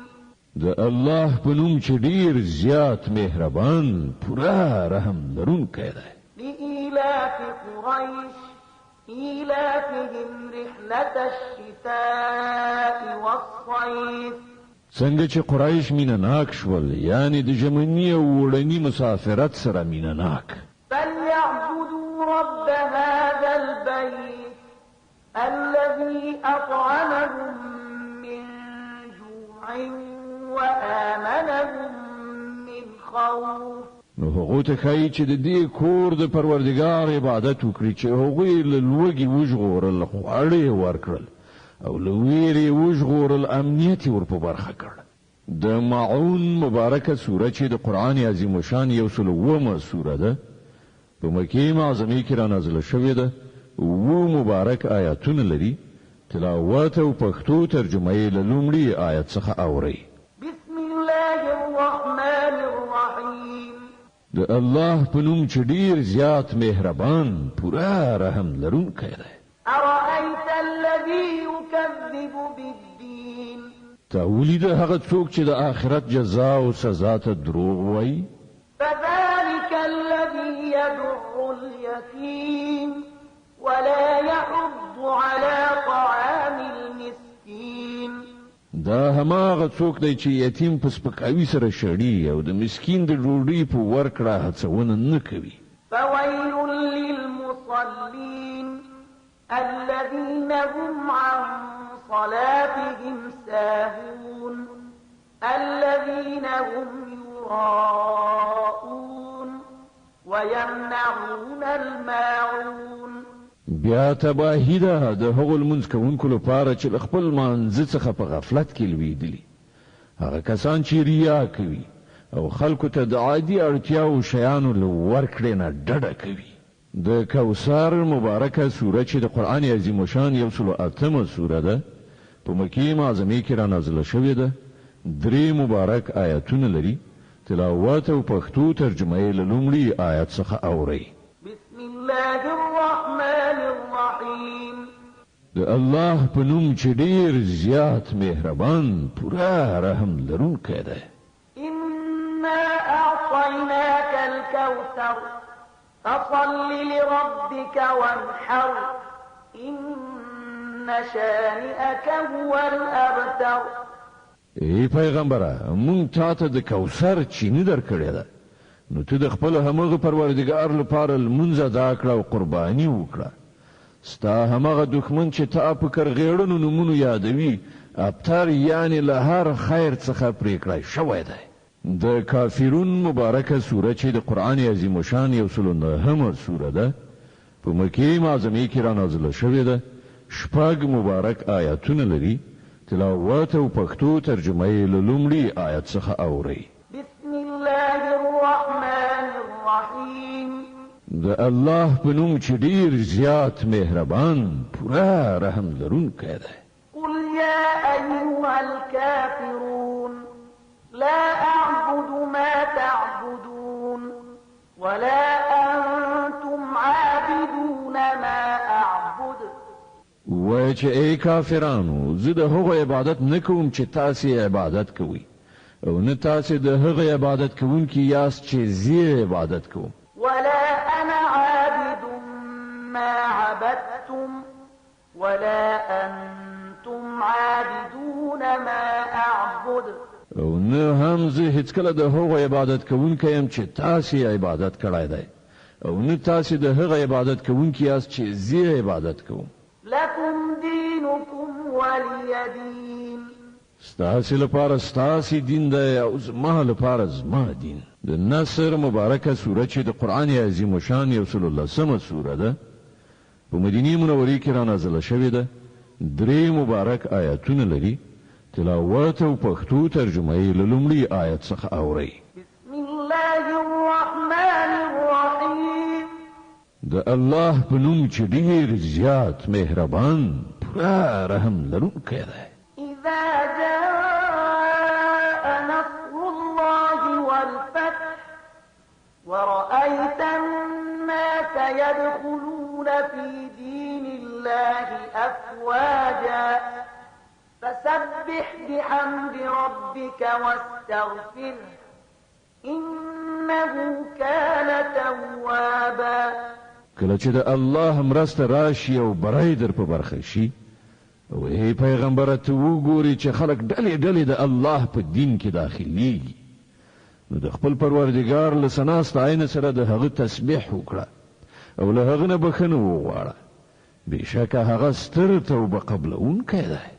د الله په نوم چې ډیر زیات مهربان پورا رحم لرونکی دی لإيلاف قريش إيلافهم رحلة الشتاء والصيف څنګه چې قریش مینه ناک شول یعنی د ژمنی او وړنی مسافرت سره مینه ناک فليعبدوا رب هذا البيت الذي أطعمهم من جوع وآمنهم من خوف نو هغه ته کوي چې د دې کور د پروردګار عبادت وکړي چې هغه له لوګي وژغورل خواړې ورکړل او له ویرې وژغورل امنیت ور په برخه کړ د معون مبارکه سوره چې د قرآن عظیم شان 109مه سوره ده په مکې معظمه کې را نازله شوې ده و مبارک آیاتونه لري تلاوت او پښتو ترجمه یې له لومړي آیت څخه اورئ بسم الله الرحمن الرحیم د الله په نوم چې ډیر زیات مهربان پورا رحم لرونکی دی أرأيت الذي يكذب بالدين تاولی د هغه څوک چې د آخرت جزا او سزا ته دروغ وایي فذلك الذي يدع اليتيم ولا يحض على طعام المسكين دا هماغه څوک دی چې یتیم په سپکاوي سره شړي او د مسکین د ډوډۍ په ورکړه هڅونه نه کوي فويل للمصلين الذين هم عن صلاتهم ساهون الذين هم يراءون ويمنعون الماعون بیا تباهی ده د هغو لمونځ کوونکو لپاره چې خپل مانځه څخه په غفلت کې لویدلي هغه کسان چې ریا کوي او خلکو ته د عادي اړتیاو شیانو له ورکړې نه ډډه کوي د کوثر مبارکه سوره چې د قرآن عظیم شان 108مه سوره ده په مکې معظمه کې را نازله شوې ده 3 مبارک آیتونه لري تلاوت او پښتو ترجمه یې له لومړي آیت څخه اورئ بسم الله الرحمن الرحیم د الله په نوم چې ډیر زیات مهربان پورا رحم لرونکی دی إنا أعطيناك الكوثر فصل لربك وانحر إن شانئك هو الأبتر ای پیغمبره مونږ تاته د کوثر چینه درکړې ده نو ته د خپل همغه پروردګار لپاره لمونځ ادا کړه او قرباني وکړه ستا همغه دښمن چې تا په کرغېړنو نومونو یادوي ابتر یعنی له هر خیر څخه پرېکړه شوی دی د کافرون مبارکه سوره چې د قرآن عظیم شان 109مه سوره ده په مکې معظمه کې را نازله شوې ده 6 مبارک آیاتونه لري تلاوت او پښتو ترجمه یې له لومړي آیت څخه اورئ بسم الله الرحمن الرحیم د الله په نوم چې ډیر زیات مهربان پورا رحم لرونکی دی قل يا أيها الكافرون لا أعبد ما تعبدون ولا أنتم عابدون ما أعبد وای چې ای کافرانو زه د هغو عبادت نه کوم چې تاسې عبادت کوئ او نه تاسې د هغه عبادت کوونکي یاست چې زه عبادت کوم ولا أنا عابد ما عبدتم ولا أنتم عابدون ما أعبد او نه هم زه هیڅکله د هغو عبادت کوونکی یم چې تاسې عبادت کړی دی او نه تاسې د هغه عبادت کوونکي یاست چې زه عبادت کوم لكم دينكم ولي دين ستاسې لپاره ستاسې دین دی او زما لپاره زما دین د نصر مبارکه سوره چې د قرآن عظیم شان یو سل الله سمه سوره ده په مدینه منوره کې را نازله شوې ده 3 مبارک آیاتونه لري تلاوت او پښتو ترجمه یې له لومړي آیت څخه اوري بسم الله الرحمن الرحیم د الله په نوم چې ډېر زیات مهربان پوره رحم لرونکی دی اذا جاء نصر الله والفتح ورأيت الناس يدخلون في دين الله أفواجا فسبح بحمد ربك واستغفره إنه كان توابا کله چې د الله مرسته راشي او برای در په برخه شي او ای پیغمبر ته وګوري چې خلک ډلې ډلې د الله په دین کې داخليږي نو د خپل پروردګار له سناست عین سره د هغه تسبیح وکړه او له هغه نه بخنه وغواړه بشکه هغه ستر توبه قبلونکی دی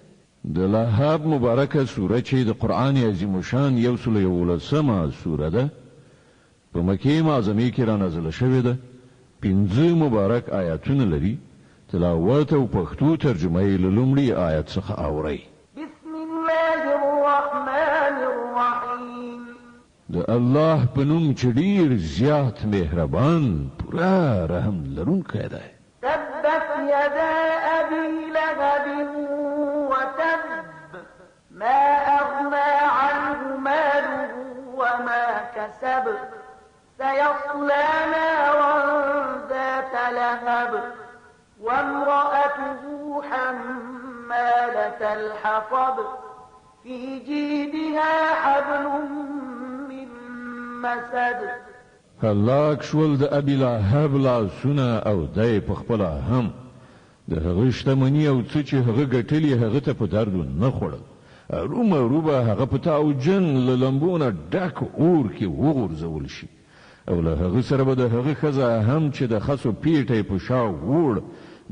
د لهاب مبارکه سوره چې د قرآن عظیم شان یو سل یولسمه سوره ده په مکه معظمه کې را نازله شوې ده 15 مبارک آیاتونه لري تلاوت او پښتو ترجمه یې له لومړي آیت څخه اوري بسم الله الرحمن الرحیم د الله په نوم چې ډېر زیات مهربان پوره رحم لرونکی دی تبت يدا أبي لهب وتب ما أغنى عنه ماله وما كسب سيصلى نارا ذات لهب وامرأته حمالة الحطب في جيدها حبل من مسد هلاک شول د ابي لهب لاسونه او دای په خپل هم د هغه شتمنی او څه چې هغه ګټلی هغه ته په درد نه خوړل روبه هغه په تاو جن للمبونه ډک اور کې وغورځول شي او له هغه سره به د هغه خزه هم چې د خسو پیټې په شا وړ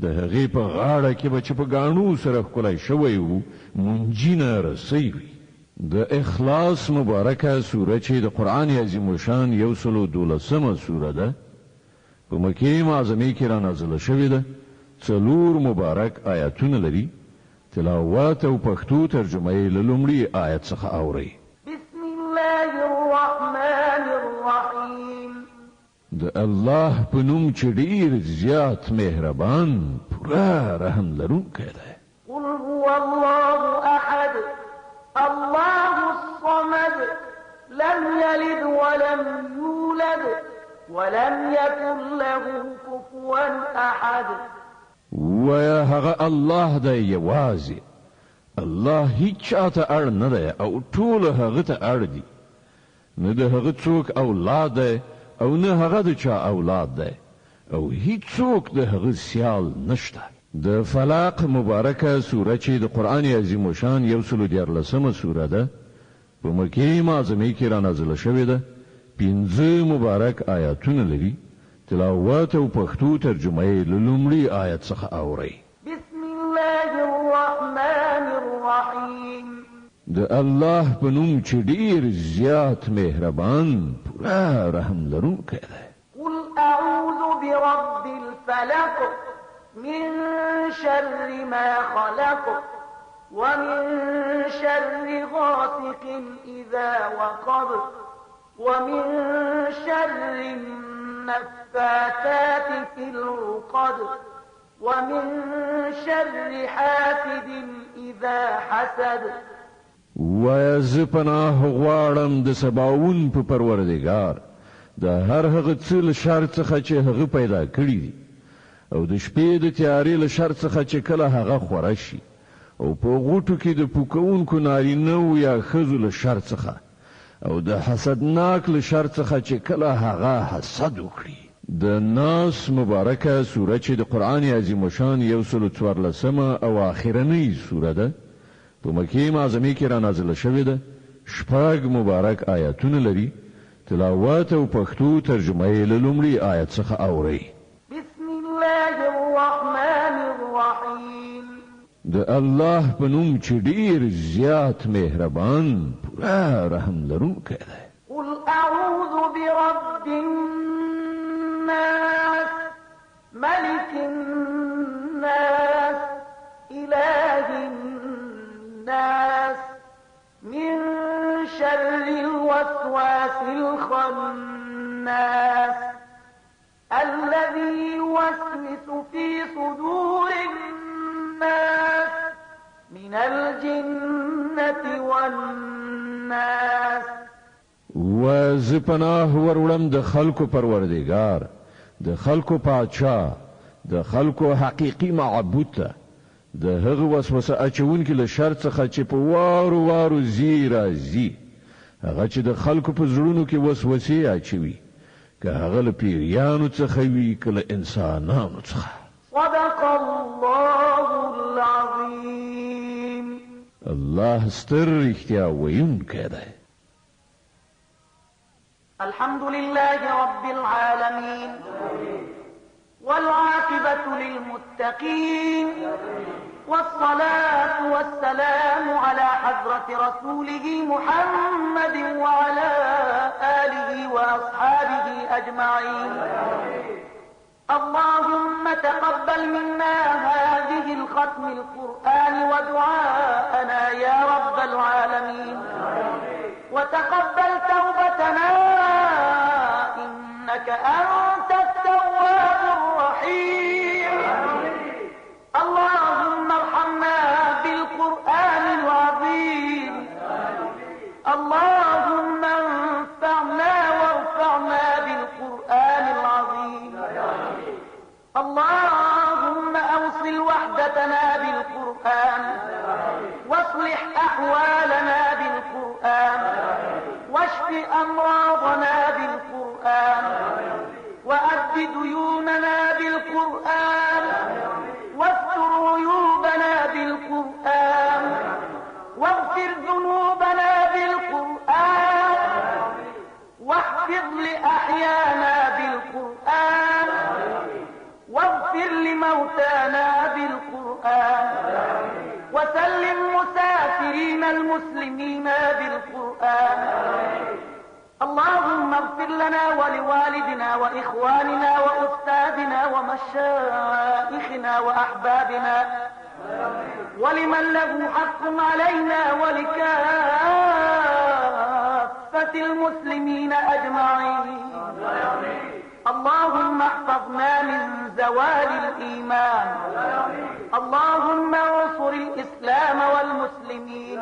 د هغه په غاړه کې به چې په غاڼو سره خلای شوی وو مونجینه رسېږي د اخلاص مبارکه سوره چې د قرآن عظیم شان یو سل دولسمه سوره ده په مکه معظمه کې را نازله شوې ده 4 مبارک آیاتونه لري تلاوت او پښتو ترجمه یې له لومړي آیت څخه اوري بسم الله الرحمن الرحیم د الله په نوم چې ډېر زیات مهربان پوره رحم لرونکی دی قل هو الله احد الله الصمد لم يلد ولم يولد ولم يكن له كفوا احد ويا هغه الله دی یوازې الله هیڅ چاته اړ نه دی او ټول هغه ته اړ دي نه د هغه څوک اولاد دی او نه هغه د چا اولاد دی او هیڅ څوک د هغه سیال نشته د فلاق مبارکه سوره چې د قرآن عظیم شان یو سل دیارلسمه سوره ده په مکه معظمه کې را نازله شوې ده 15 مبارک آیاتونه لري تلاوت او پښتو ترجمه یې له لومړي آیت څخه اوري بسم الله الرحمن الرحیم د الله په نوم چې ډېر زیات مهربان پوره رحم لرونکی دی قل اعوذ برب الفلق من شر ما خلق ومن شر غاسق إذا وقب ومن شر النفاثات في العقد ومن شر حاسد إذا حسد ویز پناه غواړم د سباون په پروردگار د هر هغه څه له شر څخه چې هغه پیدا کړی دی او د شپې د تیارې له شر څخه چې کله هغه خوره شي او په غوټو کې د پوکونکو نارینه یا ښځو له شر څخه او د حسدناک له شر څخه چې کله هغه حسد وکړي د ناس مبارکه سوره چې د قرآن عظیم شان یو سل څوارلسمه او آخرنۍ سوره ده په مکه معظمه کې را نازله شوې ده 6 مبارک آیاتونه لري تلاوت او پښتو ترجمه یې له لومړي آیت څخه اوري بسم الله الرحمن الرحیم د الله په نوم چې ډېر زیات مهربان پوره رحم لرونکی دی قل اعوذ رب الناس ملك الناس إله الناس من شر الوسواس الخناس الذي يوسوس في صدور الناس من الجنة والناس. وز پناه وروړم د خلکو پروردگار، د خلکو پادشاه، د خلکو حقیقي معبود ته، د هغه وسوسه اچونکي له شر څخه چې په وارو وارو زی راځي، هغه چې د خلکو په زړونو کې وسوسې اچوي، که هغه له پیریانو څخه وي که له انسانانو څخه. صدق الله العظيم. الله ستر رښتیا ویونکی دی. الحمد لله رب العالمين والعاقبة للمتقين والصلاة والسلام على حضرة رسوله محمد وعلى آله وأصحابه أجمعين. اللهم تقبل منا هذه الختم القرآن ودعاءنا يا رب العالمين، وتقبل توبتنا إنك أنت التواب الرحيم. اللهم ارحمنا بالقرآن العظيم، اللهم انفعنا وارفعنا بالقرآن العظيم، اللهم أوصل وحدتنا بالقرآن، واصلح أحوالنا بالقرآن، واشف أمراضنا بالقرآن، وأد ديوننا بالقرآن، واستر عيوبنا بالقرآن، واغفر ذنوبنا بالقرآن، واحفظ لأحيانا بالقرآن، واغفر لموتانا بالقرآن، وسلم مسافرين المسلمين بالقرآن. اللهم اغفر لنا ولوالدنا وإخواننا وأستاذنا ومشائخنا وأحبابنا ولمن له حق علينا ولكافة المسلمين أجمعين. اللهم احفظنا من زوال الإيمان، اللهم انصر الإسلام والمسلمين،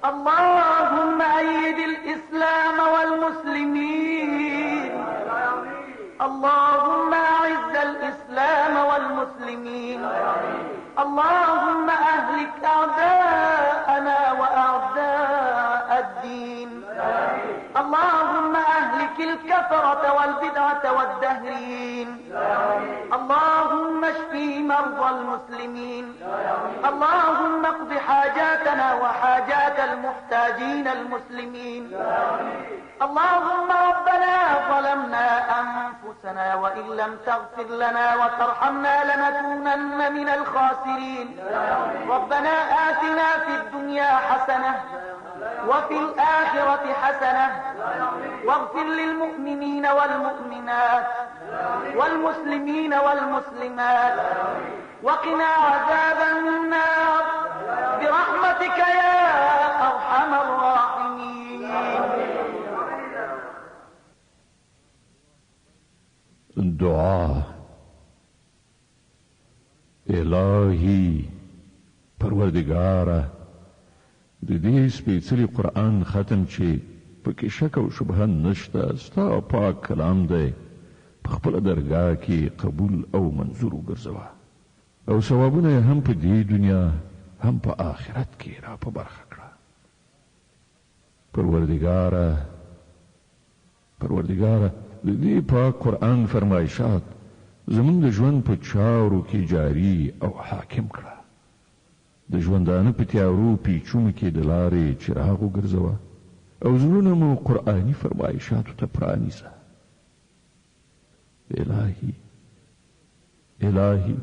اللهم أيد الإسلام والمسلمين، اللهم أعز الإسلام والمسلمين، اللهم أهلك أعداءنا وأعداء الدين، اللهم أهلك الكفرة والبدعة والدهرين، اللهم اشفي مرضى المسلمين، اللهم اقض حاجاتنا وحاجات المحتاجين المسلمين. اللهم ربنا ظلمنا أنفسنا وإن لم تغفر لنا وترحمنا لنكونن من الخاسرين. ربنا آتنا في الدنيا حسنة وفي الآخرة حسنة واغفر للمؤمنين والمؤمنات والمسلمين والمسلمات وقنا عذاب النار برحمتك يا أرحم الراحمين. دعا. الهی پروردگاره، د دې سپېڅلي قرآن ختم چې پکې شک او شبهه نشته، ستا پاک کلام دی، په خپله درګاه کې قبول او منظور وګرځوه، او ثوابونه یې هم په دې دنیا هم په آخرت کې را په برخه کړه. پروردگاره د دې پاک قرآن فرمایشات زمونږ د ژوند په چارو کې جاری او حاکم کړه. د ژوندانه په تیارو پیچونو کې د لارې چراغ وګرځوه او زړونه مو قرآني فرمایشاتو ته پرانیزه. الهي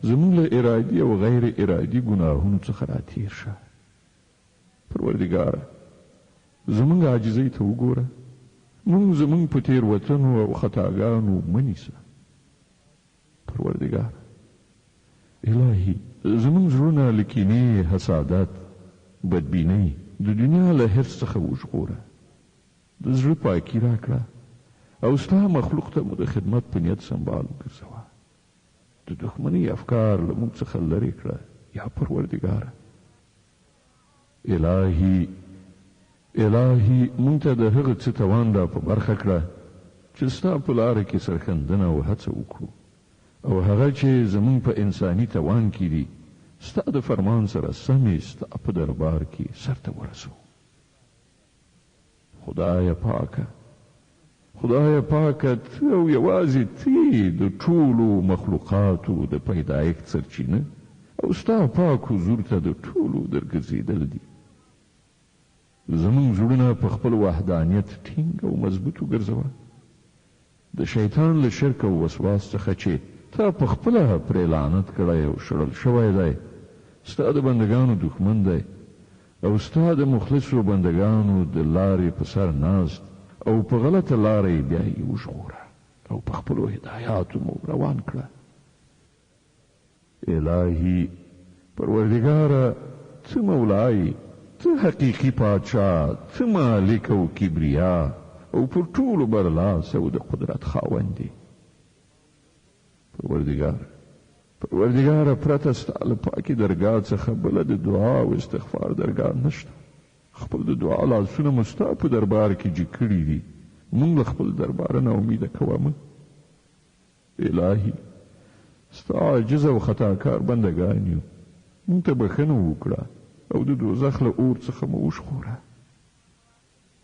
زمونږ له ارادي او غیر ارادي ګناهونو څخه راتیر شه. پروردګاره زمونږ عاجزۍ ته وګوره، مونږ زمونږ په تېروتنو او خطاګانو مه نیسه. پروردګار الهي زمونږ زړونه له کینې، حسادت، بدبینۍ، د دنیا له حرص څخه وژغوره. د زړه پاکي راکړه او ستا مخلوق ته مو د خدمت په نیت سنبال وګرځوه. د دښمنۍ افکار له موږ څخه لرې کړه یا پروردګاره. الهي مونږ ته د هغه څه توان را په برخه کړه چې ستا په لاره کې سرښندنه او هڅه وکړو، او هغه چې زمونږ په انساني توان کې دي ستا د فرمان سره سمې ستا په دربار کې سرته ورسو. خدای پاکه ته او یوازې ته د ټولو مخلوقاتو د پیدایښت سرچینه او ستا پاک حضور ته د ټولو درګرځېدل دي. زمونږ زړونه په خپل وحدانیت ټینګ او مضبوط وګرځوه. د شیطان له شرک او وسواس څخه چې تا په خپله پرې لعنت کړی او شړل شوی دی، ستا د بندګانو دښمن دی او ستا د مخلصو بندګانو د لارې په سر ناست او په غلطه لاره یې بیا یې وژغوره او په خپلو هدایاتو مو روان کړه. الهي پروردګاره ته مولای، ته حقیقي پادشاه، ته مالک او کبریا او پر ټولو برلاس او د قدرت خاوند دی. پروردګاره پرته ستا له پاکې درګاه څخه بله د دعا او استغفار درګاه نشته. خپل د دعا لاسونه مو ستا په دربار کې جګ کړي دي. مونږ له خپل درباره نه امیده کوه مه. الهي ستا عاجز او خطاکار بندګان یو، مونږ ته بښنه وکړه او د دوزخ له اور څخه مو وژغوره.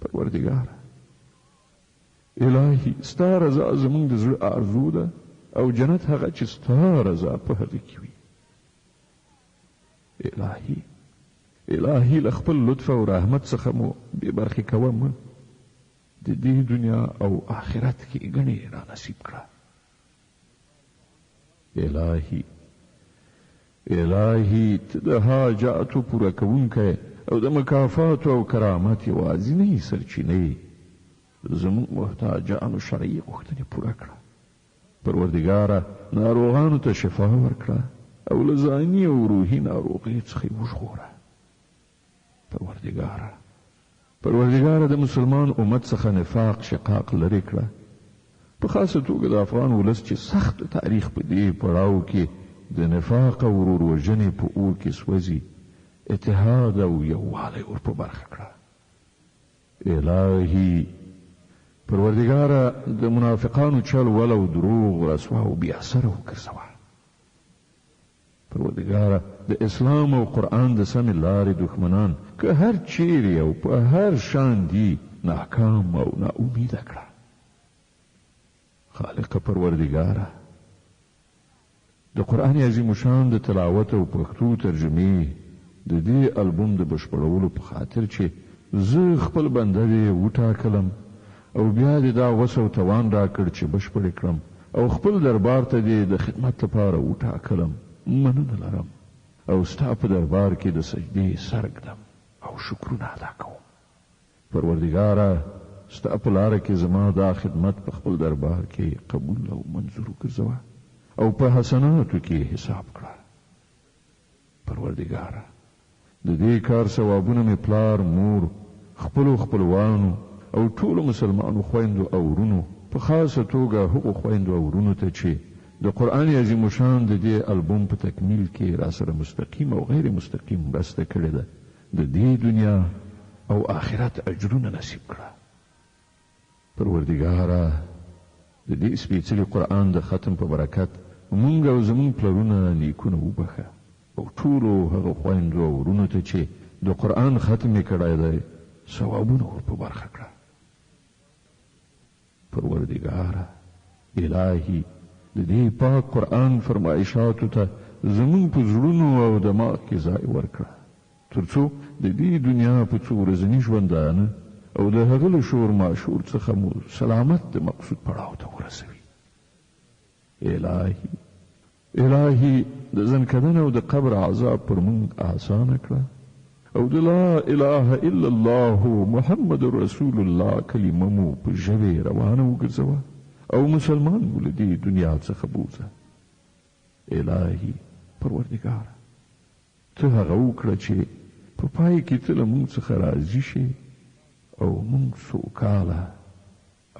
پروردګاره الهي ستا رضا زمونږ د زړه آرزو ده او جنت هغه چې ستا رضا په هغه کې وي. الهي له خپل لطف او رحمت څخه مو بې برخې کوه مه. د دې دنیا او آخرت کې ګڼې را نصیب کړه. الهي ته د حاجاتو پوره کوونکی او د مکافاتو او کرامت یوازینۍ سرچینې، زموږ محتاجانو شرعي غوښتنې پوره کړه. پروردګاره ناروغانو ته شفا ورکړه او له ځاني او روحي ناروغۍ څخه یې وژغوره. پروردګاره د مسلمان امت څخه نفاق شقاق لرې کړه، په خاصه توګه د افغان ولس چې سخت تاریخ په دې پړاو کې د نفاق او وروروژنې په اور کې سوځي، اتحاد او یووالی ور په برخه کړه. الهي پروردګاره د منافقانو چل ول او دروغ رسوا او بې اثره وګرځوه. پروردګاره د اسلام او قرآن د سمې لارې دښمنان که هر چیرې او په هر شان دي ناکام او ناامیده کړه. خالق پروردګاره د قرآن عظیم شان د تلاوت او پښتو ترجمې د دې البوم د بشپړولو په خاطر چې زه خپل بنده دې وټاکلم او بیا دې دا وس او توان راکړ چې بشپړ کړم او خپل دربار ته دې د خدمت لپاره وټاکلم، مننه لرم او ستا په دربار کې د سجدې سر ږدم او شکرونه ادا کوم. پروردګاره ستا په لاره کې زما دا خدمت په خپل دربار کې قبول او منظور وګرځوه او په حسناتو کې حساب کړه. پروردګاره د دې کار ثوابونه مې پلار، مور، خپلو خپلوانو او ټولو مسلمانو خویندو او ورونو، په خاصه توګه هغو خویندو او ورونو ته چې د قرآن عظیم شان د دې البوم په تکمیل کې را سره مستقیم او غیر مستقیم مرسته کړې ده، د دې دنیا او آخرت اجرونه نصیب کړه. پروردګاره د دې سپېڅلي قرآن د ختم په برکت مونږ او زمونږ پلرونه نیکونه وبخه او ټولو هغو خویندو او ورونو ته چې د قرآن ختم یې کړی دی ثوابونه ور په برخه کړه. پروردګاره الهي د دې پاک قرآن فرمایشاتو ته زمونږ په زړونو او دماغ کې ځای ورکړه، تر څو د دې دنیا په څو ورځني ژوندانه او د هغه له شور ماشور څخه مو سلامت د مقصود پړاو ته ورسوي. الهي د ځنکدن او د قبر عذاب پر مونږ آسانه کړه او د لا اله الا الله محمد رسول الله کلمه مو په ژبې روانه وګرځوه او مسلمان مو له دې دنیا څخه بوځه. الهي پروردګار ته هغه وکړه چې په پای کې ته له موږ څخه راضي شې او موږ سوکاله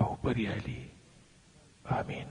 او بریالي. آمین.